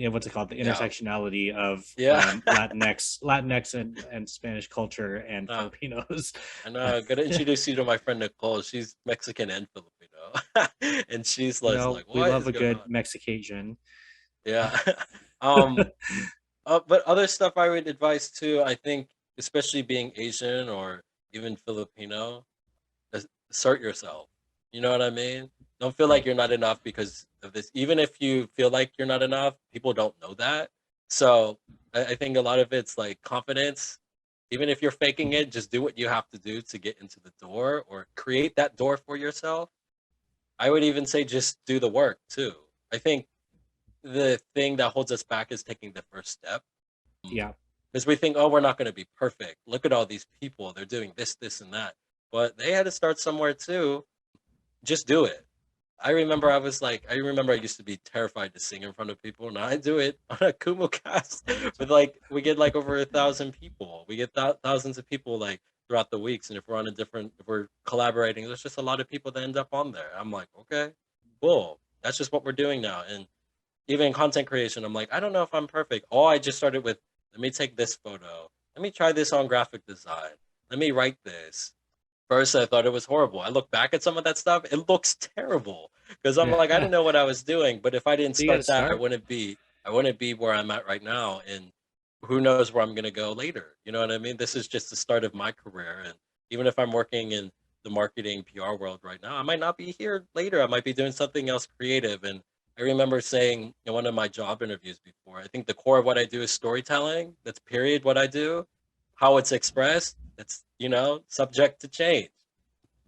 Speaker 2: what's it called? The
Speaker 3: yeah,
Speaker 2: intersectionality of
Speaker 3: yeah.
Speaker 2: Latinx and Spanish culture and
Speaker 3: uh,
Speaker 2: Filipinos.
Speaker 3: I know. I'm gonna introduce you to my friend Nicole. She's Mexican and Filipino, and she's like,
Speaker 2: We
Speaker 3: "What
Speaker 2: love
Speaker 3: is
Speaker 2: a
Speaker 3: going
Speaker 2: good
Speaker 3: on?"
Speaker 2: Mexicasian.
Speaker 3: Yeah. um. But other stuff I would advise too. I think, especially being Asian or even Filipino, assert yourself. You know what I mean? Don't feel like
Speaker 2: Right.
Speaker 3: you're not enough because of this. Even if you feel like you're not enough, people don't know that. So I think a lot of it's like confidence. Even if you're faking it, just do what you have to do to get into the door or create that door for yourself. I would even say just do the work too. I think the thing that holds us back is taking the first step.
Speaker 2: Yeah.
Speaker 3: Because we think, oh, we're not going to be perfect. Look at all these people. They're doing this, and that. But they had to start somewhere too. Just do it. I remember I used to be terrified to sing in front of people. Now I do it on a Kumu cast with like, we get like over 1,000 people. We get thousands of people like throughout the weeks. And if we're collaborating, there's just a lot of people that end up on there. I'm like, okay, cool. That's just what we're doing now. And even in content creation, I'm like, I don't know if I'm perfect. Oh, I just started with, let me take this photo. Let me try this on graphic design. Let me write this. First, I thought it was horrible. I look back at some of that stuff, it looks terrible because I'm like, I didn't know what I was doing. But if I didn't
Speaker 2: So you got to
Speaker 3: start that,
Speaker 2: start.
Speaker 3: I wouldn't be where I'm at right now. And who knows where I'm gonna go later? You know what I mean? This is just the start of my career. And even if I'm working in the marketing PR world right now, I might not be here later. I might be doing something else creative. And I remember saying in one of my job interviews before, I think the core of what I do is storytelling. That's period what I do. How it's expressed, it's, subject to change.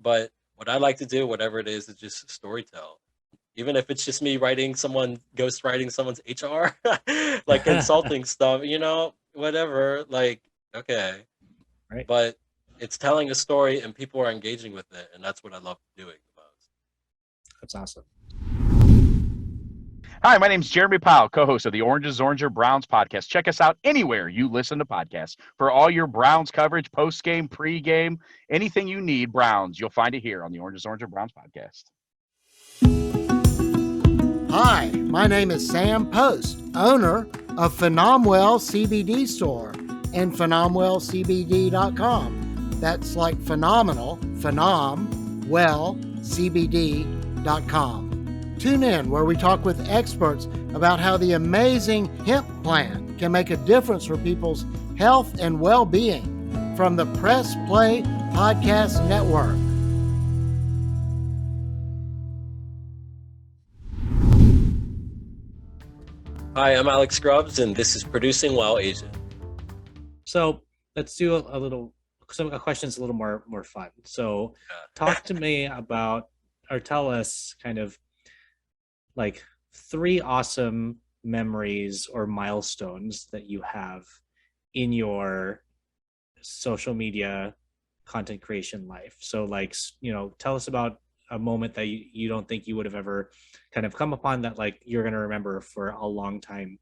Speaker 3: But what I like to do, whatever it is just storytell. Even if it's just me ghost writing someone's HR, like consulting stuff, whatever. Like, okay.
Speaker 2: Right.
Speaker 3: But it's telling a story and people are engaging with it. And that's what I love doing the most.
Speaker 2: That's awesome.
Speaker 6: Hi, my name is Jeremy Powell, co-host of the Oranges, Oranger, Browns podcast. Check us out anywhere you listen to podcasts. For all your Browns coverage, post-game, pre-game, anything you need Browns, you'll find it here on the Oranges, Oranger, Browns podcast.
Speaker 7: Hi, my name is Sam Post, owner of Phenomenal CBD Store and PhenomenalCBD.com. That's like phenomenal, CBD.com. Tune in where we talk with experts about how the amazing hemp plant can make a difference for people's health and well-being. From the Press Play Podcast Network.
Speaker 3: Hi, I'm Alex Grubbs, and this is Producing While Asian.
Speaker 2: So let's do some questions a little more fun. So talk to me about, or tell us kind of like 3 awesome memories or milestones that you have in your social media content creation life. So like, tell us about a moment that you don't think you would have ever kind of come upon that like you're going to remember for a long time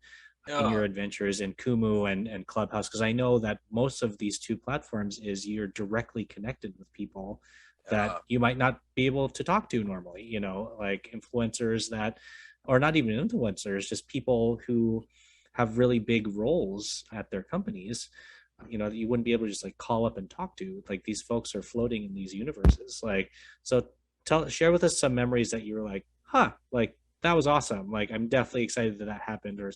Speaker 2: in your adventures in Kumu and Clubhouse, because I know that most of these 2 platforms is you're directly connected with people that you might not be able to talk to normally, like influencers that, or not even influencers, just people who have really big roles at their companies, that you wouldn't be able to just like call up and talk to. Like these folks are floating in these universes. Like, so share with us some memories that you were like, like that was awesome. Like, I'm definitely excited that happened, or,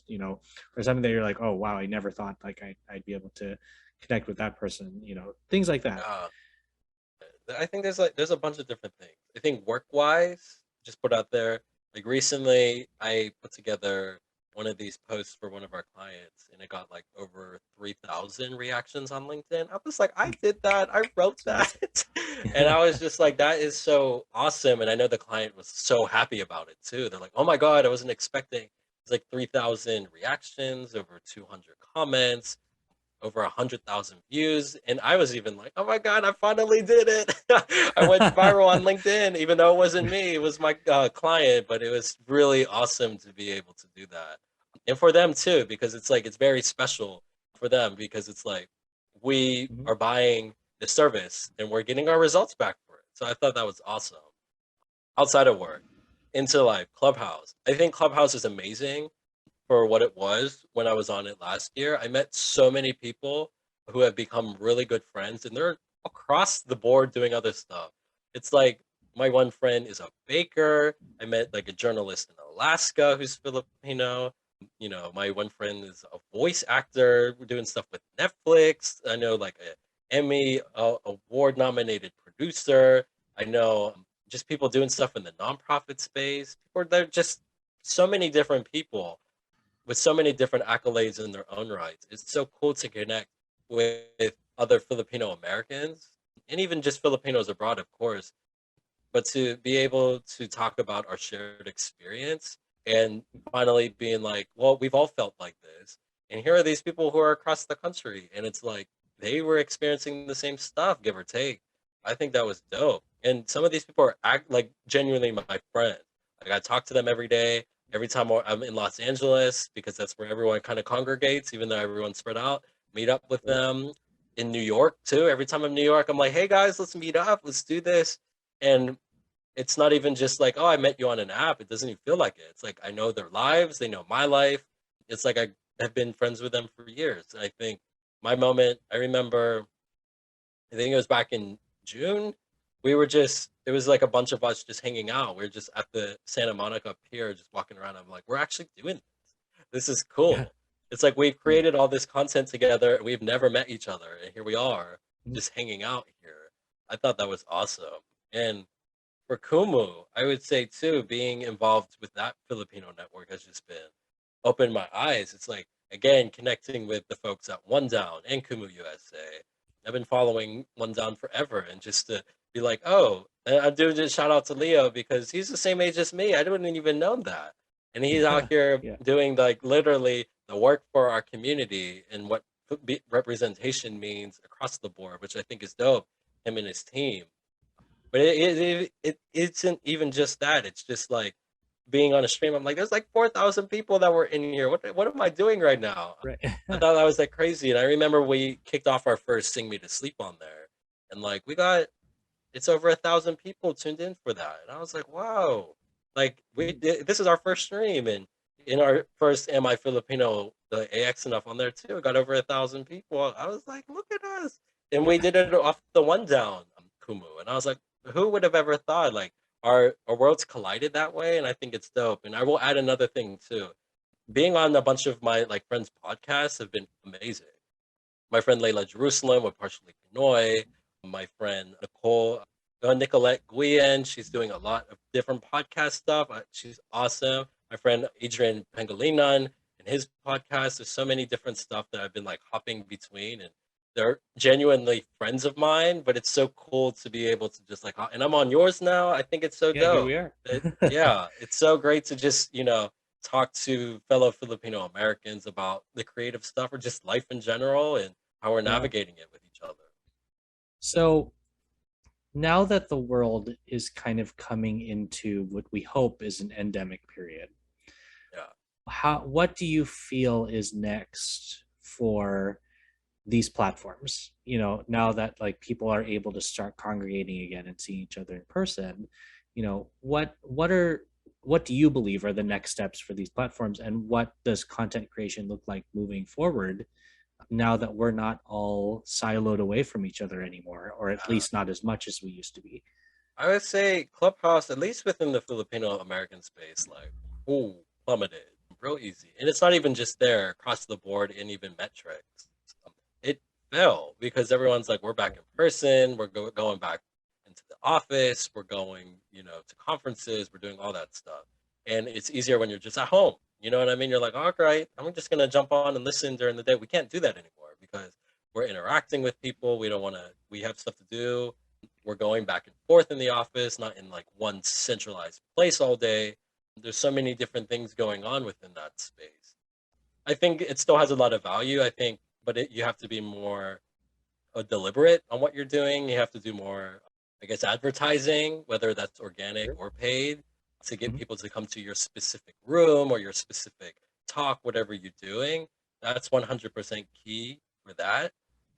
Speaker 2: or something that you're like, oh, wow, I never thought like I'd be able to connect with that person, things like that.
Speaker 3: I think there's a bunch of different things. I think work wise, just put out there. Like recently, I put together one of these posts for one of our clients, and it got like over 3,000 reactions on LinkedIn. I was like, I did that. I wrote that. And I was just like, that is so awesome. And I know the client was so happy about it too. They're like, oh my God, I wasn't expecting. It's like 3,000 reactions, over 200 comments, over 100,000 views. And I was even like, oh my God, I finally did it. I went viral on LinkedIn, even though it wasn't me, it was my client, but it was really awesome to be able to do that. And for them too, because it's like, it's very special for them because it's like, we
Speaker 2: Mhm.
Speaker 3: are buying the service and we're getting our results back for it. So I thought that was awesome. Outside of work, into like Clubhouse. I think Clubhouse is amazing for what it was when I was on it last year. I met so many people who have become really good friends, and they're across the board doing other stuff. It's like my one friend is a baker. I met like a journalist in Alaska who's Filipino. You know, my one friend is a voice actor. We're doing stuff with Netflix. I know like a Emmy award nominated producer. I know just people doing stuff in the nonprofit space. People, they're just so many different people with so many different accolades in their own rights. It's so cool to connect with other Filipino Americans and even just Filipinos abroad, of course, but to be able to talk about our shared experience and finally being like, well, we've all felt like this. And here are these people who are across the country. And it's like they were experiencing the same stuff, give or take. I think that was dope. And some of these people are like genuinely my friends. Like I talk to them every day, every time I'm in Los Angeles, because that's where everyone kind of congregates, even though everyone's spread out, meet up with them. In New York too. Every time I'm in New York, I'm like, hey guys, let's meet up, let's do this. And it's not even just like, oh, I met you on an app. It doesn't even feel like it. It's like I know their lives, they know my life. It's like I have been friends with them for years. And I think my moment, I remember, I think it was back in June. We were just, it was like a bunch of us just hanging out. We were just at the Santa Monica Pier, just walking around. I'm like, we're actually doing this. This is
Speaker 2: Yeah.
Speaker 3: cool. It's like we've created all this content together. We've never met each other. And here we are,
Speaker 2: Mhm.
Speaker 3: just hanging out here. I thought that was awesome. And for Kumu, I would say too, being involved with that Filipino network has just been opened my eyes. It's like again connecting with the folks at One Down and Kumu USA. I've been following One Down forever, and just to be like, oh, and I do just shout out to Leo because he's the same age as me. I didn't even know that, and he's out
Speaker 2: Yeah.
Speaker 3: here
Speaker 2: Yeah.
Speaker 3: doing like literally the work for our community and what representation means across the board, which I think is dope. Him and his team. But it isn't even just that. It's just like being on a stream. I'm like, there's like 4,000 people that were in here. What am I doing right now?
Speaker 2: Right.
Speaker 3: I thought that was like crazy. And I remember we kicked off our first Sing Me to Sleep on there, and like we got it's over 1,000 people tuned in for that. And I was like, wow, like this is our first stream, and in our first Am I Filipino, the AX enough on there too. Got over 1,000 people. I was like, look at us, and we did it off the One Down Kumu, and I was like, who would have ever thought like our worlds collided that way? And I think it's dope. And I will add another thing too. Being on a bunch of my like friends' podcasts have been amazing. My friend Layla Jerusalem with Partially Pinoy, my friend Nicolette Guillen, she's doing a lot of different podcast stuff. She's awesome. My friend Adrian Pangolinan and his podcast. There's so many different stuff that I've been like hopping between, and they're genuinely friends of mine. But it's so cool to be able to just like, and I'm on yours now. I think it's so
Speaker 2: Yeah, here we
Speaker 3: dope.
Speaker 2: are.
Speaker 3: Yeah, it's so great to just talk to fellow Filipino Americans about the creative stuff or just life in general and how we're
Speaker 2: Yeah.
Speaker 3: navigating it with each other.
Speaker 2: So now that the world is kind of coming into what we hope is an endemic period,
Speaker 3: Yeah.
Speaker 2: what do you feel is next for these platforms? Now that like people are able to start congregating again and seeing each other in person, what do you believe are the next steps for these platforms, and what does content creation look like moving forward now that we're not all siloed away from each other anymore, or at least not as much as we used to be?
Speaker 3: I would say Clubhouse, at least within the Filipino American space, like, ooh, plummeted real easy. And it's not even just there across the board and even metrics. It fell because everyone's like, we're back in person, we're going back into the office, we're going, to conferences, we're doing all that stuff. And it's easier when you're just at home. You know what I mean? You're like, all right, I'm just gonna jump on and listen during the day. We can't do that anymore because we're interacting with people. We don't want to. We have stuff to do. We're going back and forth in the office, not in like one centralized place all day. There's so many different things going on within that space. I think it still has a lot of value. I think, but you have to be more deliberate on what you're doing. You have to do more, I guess, advertising, whether that's organic or paid, to get
Speaker 2: Mhm.
Speaker 3: people to come to your specific room or your specific talk, whatever you're doing. That's 100% key for that.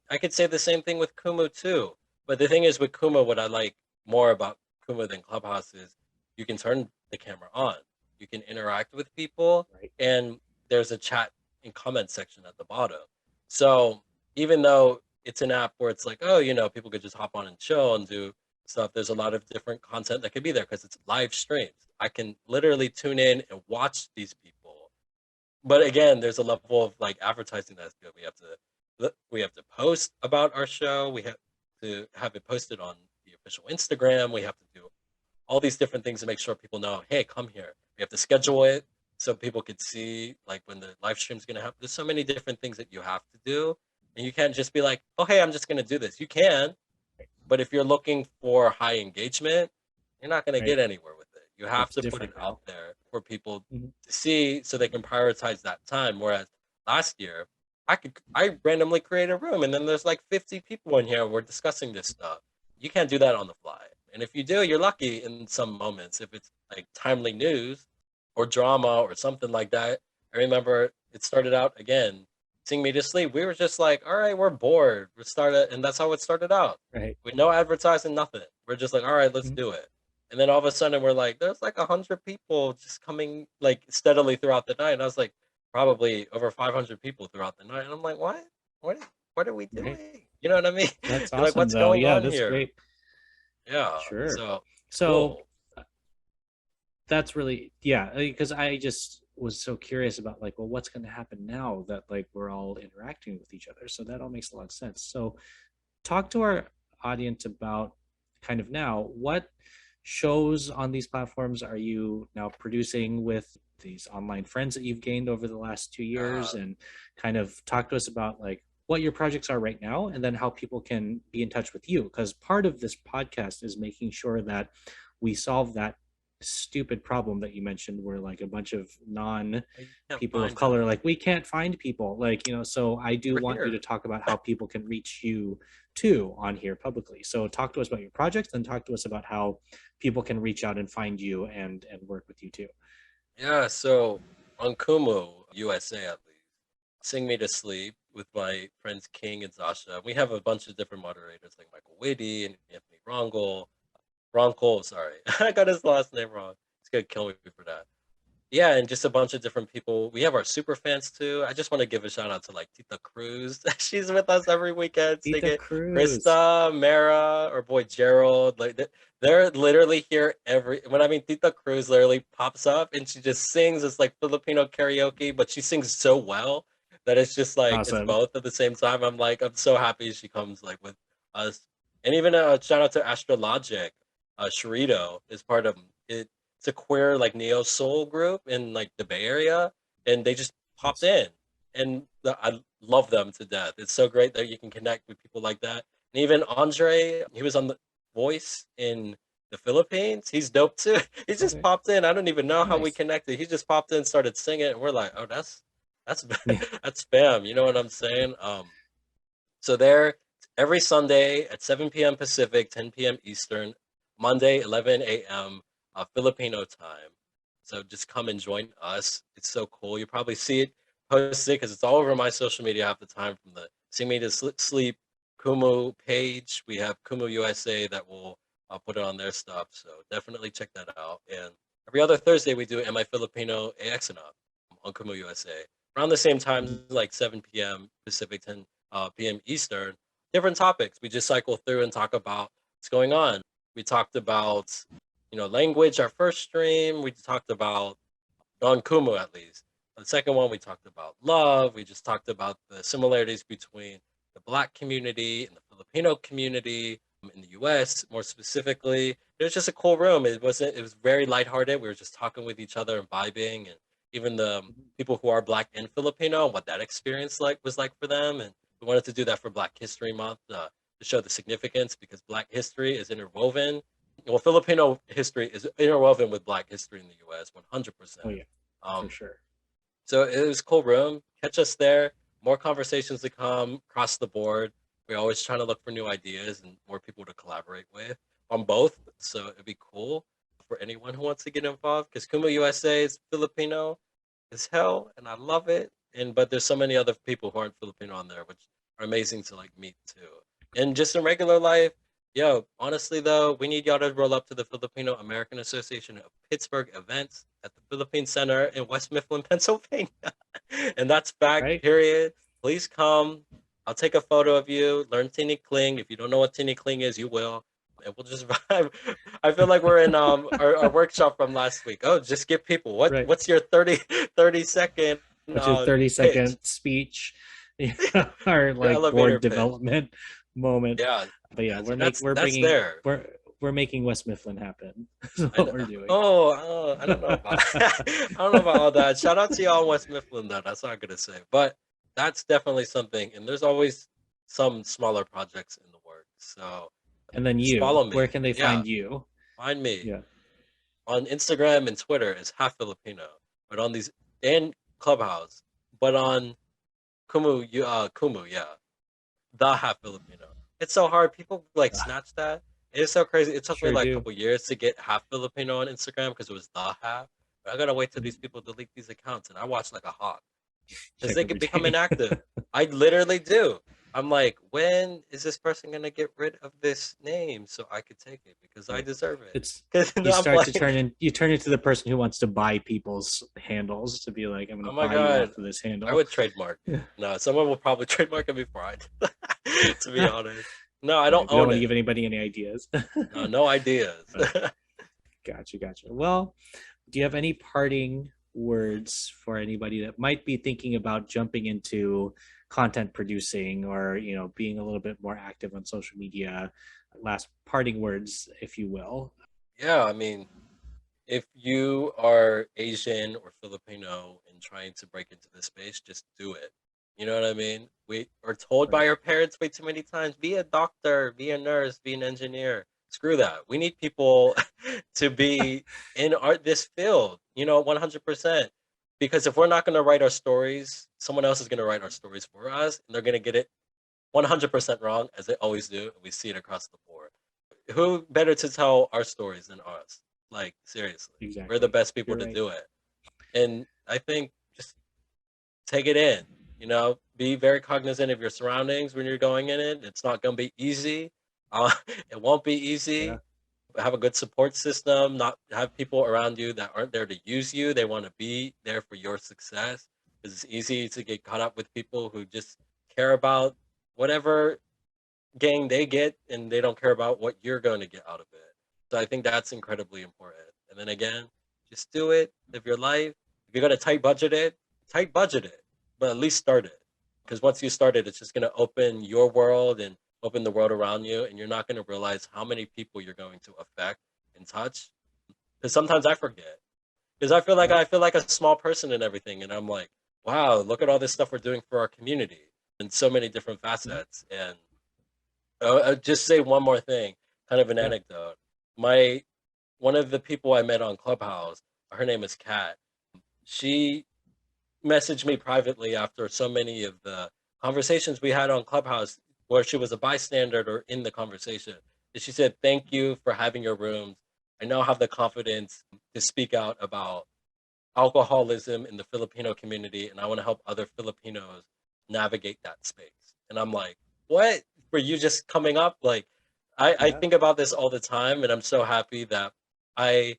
Speaker 3: I could say the same thing with Kumu too. But the thing is with Kumu, what I like more about Kumu than Clubhouse is you can turn the camera on. You can interact with people,
Speaker 2: Right.
Speaker 3: and there's a chat and comment section at the bottom. So even though it's an app where it's like, oh, people could just hop on and chill and do stuff, there's a lot of different content that could be there because it's live streams. I can literally tune in and watch these people. But again, there's a level of like advertising that's good. We have to post about our show. We have to have it posted on the official Instagram. We have to do all these different things to make sure people know, hey, come here. We have to schedule it so people could see like when the live stream's gonna happen. There's so many different things that you have to do. And you can't just be like, oh hey, I'm just gonna do this. You can, but if you're looking for high engagement, you're not gonna
Speaker 2: Right.
Speaker 3: get anywhere with it. You have
Speaker 2: It's
Speaker 3: to put it
Speaker 2: different now.
Speaker 3: out there for people
Speaker 2: Mhm.
Speaker 3: to see so they can prioritize that time. Whereas last year, I randomly create a room and then there's like 50 people in here. We're discussing this stuff. You can't do that on the fly. And if you do, you're lucky in some moments. If it's like timely news or drama or something like that. I remember it started out again, Sing Me to Sleep. We were just like, all right, we're bored. We started, and that's how it started out.
Speaker 2: Right.
Speaker 3: With no advertising, nothing. We're just like, all right, let's
Speaker 2: Mhm.
Speaker 3: do it. And then all of a sudden we're like, there's like 100 people just coming like steadily throughout the night. And I was like, probably over 500 people throughout the night. And I'm like, what? What are we
Speaker 2: Right.
Speaker 3: doing? You know what I mean?
Speaker 2: That's
Speaker 3: You're like,
Speaker 2: awesome
Speaker 3: what's
Speaker 2: though.
Speaker 3: going
Speaker 2: Yeah,
Speaker 3: on
Speaker 2: that's
Speaker 3: here?
Speaker 2: great.
Speaker 3: Yeah.
Speaker 2: Sure.
Speaker 3: So
Speaker 2: So
Speaker 3: cool.
Speaker 2: that's really, yeah, because I just was so curious about like, well, what's going to happen now that like we're all interacting with each other? So that all makes a lot of sense. So talk to our audience about kind of now what shows on these platforms are you now producing with these online friends that you've gained over the last 2 years, and kind of talk to us about like what your projects are right now and then how people can be in touch with you, because part of this podcast is making sure that we solve that stupid problem that you mentioned where like a bunch of non
Speaker 3: You can't
Speaker 2: people of
Speaker 3: find them.
Speaker 2: color, like we can't find people, like, so I do
Speaker 3: We're
Speaker 2: want you
Speaker 3: here.
Speaker 2: to talk about how people can reach you too on here publicly. So talk to us about your projects and talk to us about how people can reach out and find you and work with you too.
Speaker 3: Yeah, so on Kumu, USA at least, Sing Me to Sleep with my friends King and Zasha. We have a bunch of different moderators like Michael Whitty and Anthony Ronco, sorry. I got his last name wrong. He's gonna kill me for that. Yeah, and just a bunch of different people. We have our super fans too. I just want to give a shout out to like Tita Cruz. She's with us every weekend
Speaker 2: Tita
Speaker 3: singing.
Speaker 2: Cruz.
Speaker 3: Krista, Mara, our boy Gerald. Like they're literally here every. When I mean Tita Cruz literally pops up and she just sings. It's like Filipino karaoke, but she sings so well that it's just like it's
Speaker 2: Awesome.
Speaker 3: both at the same time. I'm so happy she comes like with us. And even a shout out to Astrologic. Sharito is part of it. It's a queer like neo soul group in like the Bay Area, and they just popped
Speaker 2: Nice.
Speaker 3: in, and I love them to death. It's so great that you can connect with people like that. And even Andre, he was on the Voice in the Philippines. He's dope too. He just
Speaker 2: Okay.
Speaker 3: popped in. I don't even know how we
Speaker 2: Nice.
Speaker 3: connected. He just popped in, started singing, and we're like, oh, that's
Speaker 2: Yeah.
Speaker 3: that's spam. You know what I'm saying? So they're every Sunday at 7 p.m. Pacific, 10 p.m. Eastern, Monday, 11 a.m. Filipino time. So just come and join us. It's so cool. You probably see it posted because it's all over my social media half the time, from the Sing Me to Sleep Kumu page. We have Kumu USA that will put it on their stuff. So definitely check that out. And every other Thursday, we do Am I Filipino AX and Up on Kumu USA. Around the same time,
Speaker 2: Mhm.
Speaker 3: like 7 p.m. Pacific, 10 p.m. Eastern, different topics. We just cycle through and talk about what's going on. We talked about, language, our first stream. We talked about, on Kumu at least. The second one, we talked about love. We just talked about the similarities between the Black community and the Filipino community in the US, more specifically. It was just a cool room. It was very lighthearted. We were just talking with each other and vibing and even the people who are Black and Filipino, and what that experience was like for them. And we wanted to do that for Black History Month to show the significance, because Black history is interwoven. Well, Filipino history is interwoven with Black history in the U.S. 100%.
Speaker 2: Oh yeah, for sure.
Speaker 3: So it was a cool room. Catch us there. More conversations to come across the board. We're always trying to look for new ideas and more people to collaborate with on both. So it'd be cool for anyone who wants to get involved, because Kumu USA is Filipino as hell, and I love it. But there's so many other people who aren't Filipino on there, which are amazing to like meet too. And just in regular life, yo, honestly though, we need y'all to roll up to the Filipino American Association of Pittsburgh events at the Philippine Center in West Mifflin, Pennsylvania. And that's back,
Speaker 2: Right.
Speaker 3: period. Please come. I'll take a photo of you, learn Tini Kling. If you don't know what Tini Kling is, you will. And we'll just vibe. I feel like we're in our workshop from last week. Oh, just give people what's your 30 second
Speaker 2: What's your 30-second speech or like
Speaker 3: elevator
Speaker 2: board
Speaker 3: pitch.
Speaker 2: Development moment.
Speaker 3: Yeah.
Speaker 2: But yeah,
Speaker 3: That's
Speaker 2: we're making West Mifflin happen. That's what we're doing.
Speaker 3: Oh, I don't know about I don't know about all that. Shout out to y'all in West Mifflin though. That's not gonna say. But that's definitely something. And there's always some smaller projects in the works. So
Speaker 2: and then
Speaker 3: just
Speaker 2: you,
Speaker 3: follow me.
Speaker 2: Where can they find you?
Speaker 3: Find me.
Speaker 2: Yeah.
Speaker 3: On Instagram and Twitter is half Filipino. But on these and Clubhouse. But on Kumu, yeah. The half Filipino. It's so hard. People like snatch that. It's so crazy. It took me like a couple years to get half Filipino on Instagram because it was the half. But I gotta wait till these people delete these accounts, and I watch like a hawk because they can become inactive. I literally do. I'm like, when is this person gonna get rid of this name so I could take it because I deserve it?
Speaker 2: It's
Speaker 3: you
Speaker 2: start to turn into the person who wants to buy people's handles to be like, I'm gonna buy you off of this handle.
Speaker 3: I would trademark. No, someone will probably trademark it before I do. To be honest. No, I don't own it.
Speaker 2: You don't want to give anybody any ideas.
Speaker 3: No ideas.
Speaker 2: Gotcha. Well, do you have any parting words for anybody that might be thinking about jumping into content producing or, being a little bit more active on social media? Last parting words, if you will.
Speaker 3: Yeah, I mean, if you are Asian or Filipino and trying to break into this space, just do it. You know what I mean? We are told by our parents way too many times, be a doctor, be a nurse, be an engineer. Screw that. We need people to be in this field, 100%. Because if we're not going to write our stories, someone else is going to write our stories for us, and they're going to get it 100% wrong, as they always do, and we see it across the board. Who better to tell our stories than us? Like, seriously.
Speaker 2: Exactly.
Speaker 3: We're the best people to do it. And I think just take it in. Be very cognizant of your surroundings when you're going in it. It's not going to be easy. It won't be easy.
Speaker 2: Yeah.
Speaker 3: Have a good support system. Not have people around you that aren't there to use you. They want to be there for your success. It's easy to get caught up with people who just care about whatever gain they get, and they don't care about what you're going to get out of it. So I think that's incredibly important. And then again, just do it. Live your life. If you're going to tight budget it, but at least start it. Because once you start it, it's just going to open your world and open the world around you, and you're not going to realize how many people you're going to affect and touch. Because sometimes I forget. Because I feel like a small person in everything, and I'm like, wow, look at all this stuff we're doing for our community in so many different facets. And I'll just say one more thing, kind of an anecdote. One of the people I met on Clubhouse, her name is Kat. She messaged me privately after so many of the conversations we had on Clubhouse where she was a bystander or in the conversation. And she said, thank you for having your rooms. I now have the confidence to speak out about alcoholism in the Filipino community, and I want to help other Filipinos navigate that space. And I'm like, what? For you just coming up? Like, I think about this all the time, and I'm so happy that I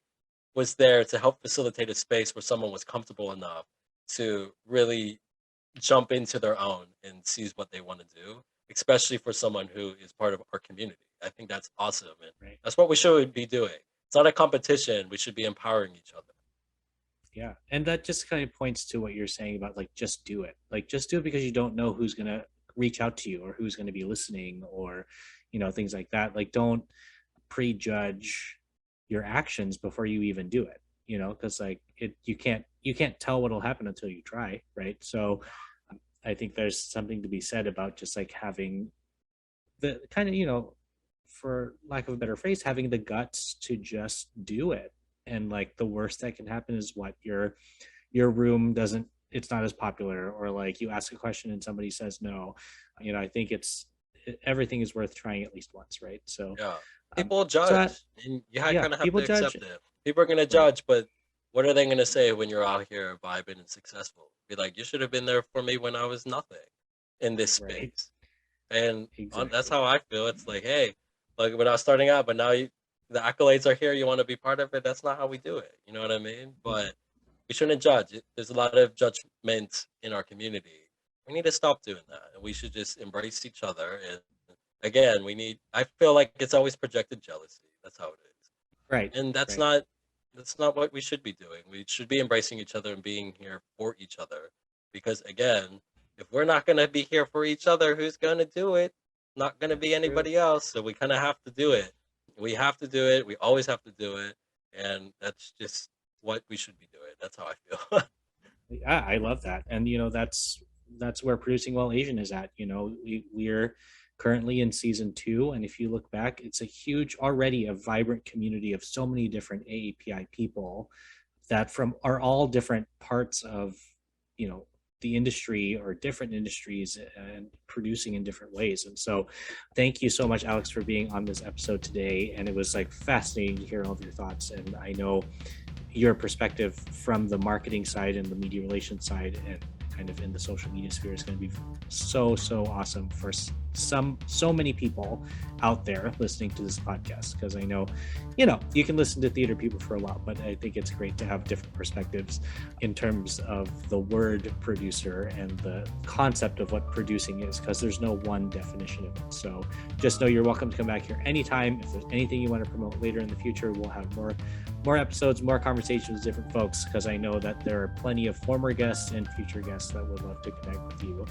Speaker 3: was there to help facilitate a space where someone was comfortable enough to really jump into their own and seize what they want to do, especially for someone who is part of our community. I think that's awesome. And that's what we should be doing. It's not a competition. We should be empowering each other.
Speaker 2: Yeah. And that just kind of points to what you're saying about like, just do it. Like, just do it because you don't know who's going to reach out to you or who's going to be listening or, things like that. Like, don't prejudge your actions before you even do it. because like you can't tell what'll happen until you try, right? So I think there's something to be said about just like having the kind of, for lack of a better phrase, having the guts to just do it. And like the worst that can happen is what your room it's not as popular, or like you ask a question and somebody says no. I think everything is worth trying at least once, right? So
Speaker 3: Yeah, people judge, and you kind of have to accept it. People are gonna judge, but what are they gonna say when you're out here vibing and successful? Be like, you should have been there for me when I was nothing in this space. And that's how I feel. It's like, hey, like when I was starting out, but now the accolades are here. You want to be part of it. That's not how we do it. You know what I mean? But we shouldn't judge. There's a lot of judgment in our community. We need to stop doing that, and we should just embrace each other. And again, I feel like it's always projected jealousy. That's how it is.
Speaker 2: Right.
Speaker 3: And that's not what we should be doing. We should be embracing each other and being here for each other. Because again, if we're not going to be here for each other, who's going to do it? Not going to be anybody else. So we kind of have to do it. We have to do it. We always have to do it. And that's just what we should be doing. That's how I feel.
Speaker 2: Yeah, I love that. And, that's where Producing Well Asian is at. We're currently in season 2. And if you look back, it's already a vibrant community of so many different AAPI people that are all different parts of, the industry or different industries and producing in different ways. And so thank you so much, Alex, for being on this episode today. And it was like fascinating to hear all of your thoughts. And I know your perspective from the marketing side and the media relations side and kind of in the social media sphere is going to be so awesome for so many people out there listening to this podcast, because I know you can listen to theater people for a while, but I think it's great to have different perspectives in terms of the word producer and the concept of what producing is, because there's no one definition of it. So just know you're welcome to come back here anytime. If there's anything you want to promote later in the future, we'll have more episodes, more conversations with different folks, because I know that there are plenty of former guests and future guests that would love to connect with you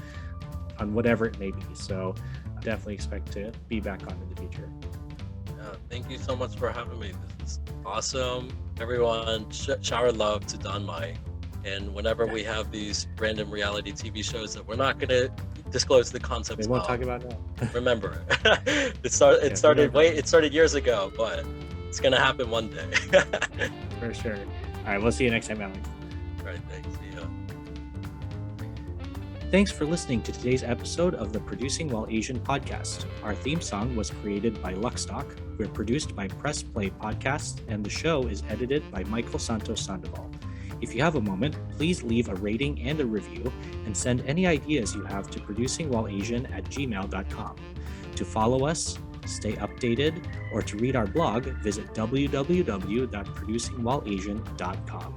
Speaker 2: on whatever it may be. So definitely expect to be back on in the future.
Speaker 3: Yeah, thank you so much for having me. This is awesome. Everyone, shower love to Don Mike. And whenever we have these random reality TV shows that we're not going to disclose the concepts
Speaker 2: we won't talk about that.
Speaker 3: Remember, it started years ago, but it's going to happen one day.
Speaker 2: For sure. All right, we'll see you next time, Alex.
Speaker 3: All right, thanks. See ya.
Speaker 2: Thanks for listening to today's episode of the Producing While Asian podcast. Our theme song was created by Luckstock. We're produced by Press Play Podcast, and the show is edited by Michael Santos Sandoval. If you have a moment, please leave a rating and a review, and send any ideas you have to producingwhileasian@gmail.com. To follow us, stay updated, or to read our blog, visit www.producingwhileasian.com.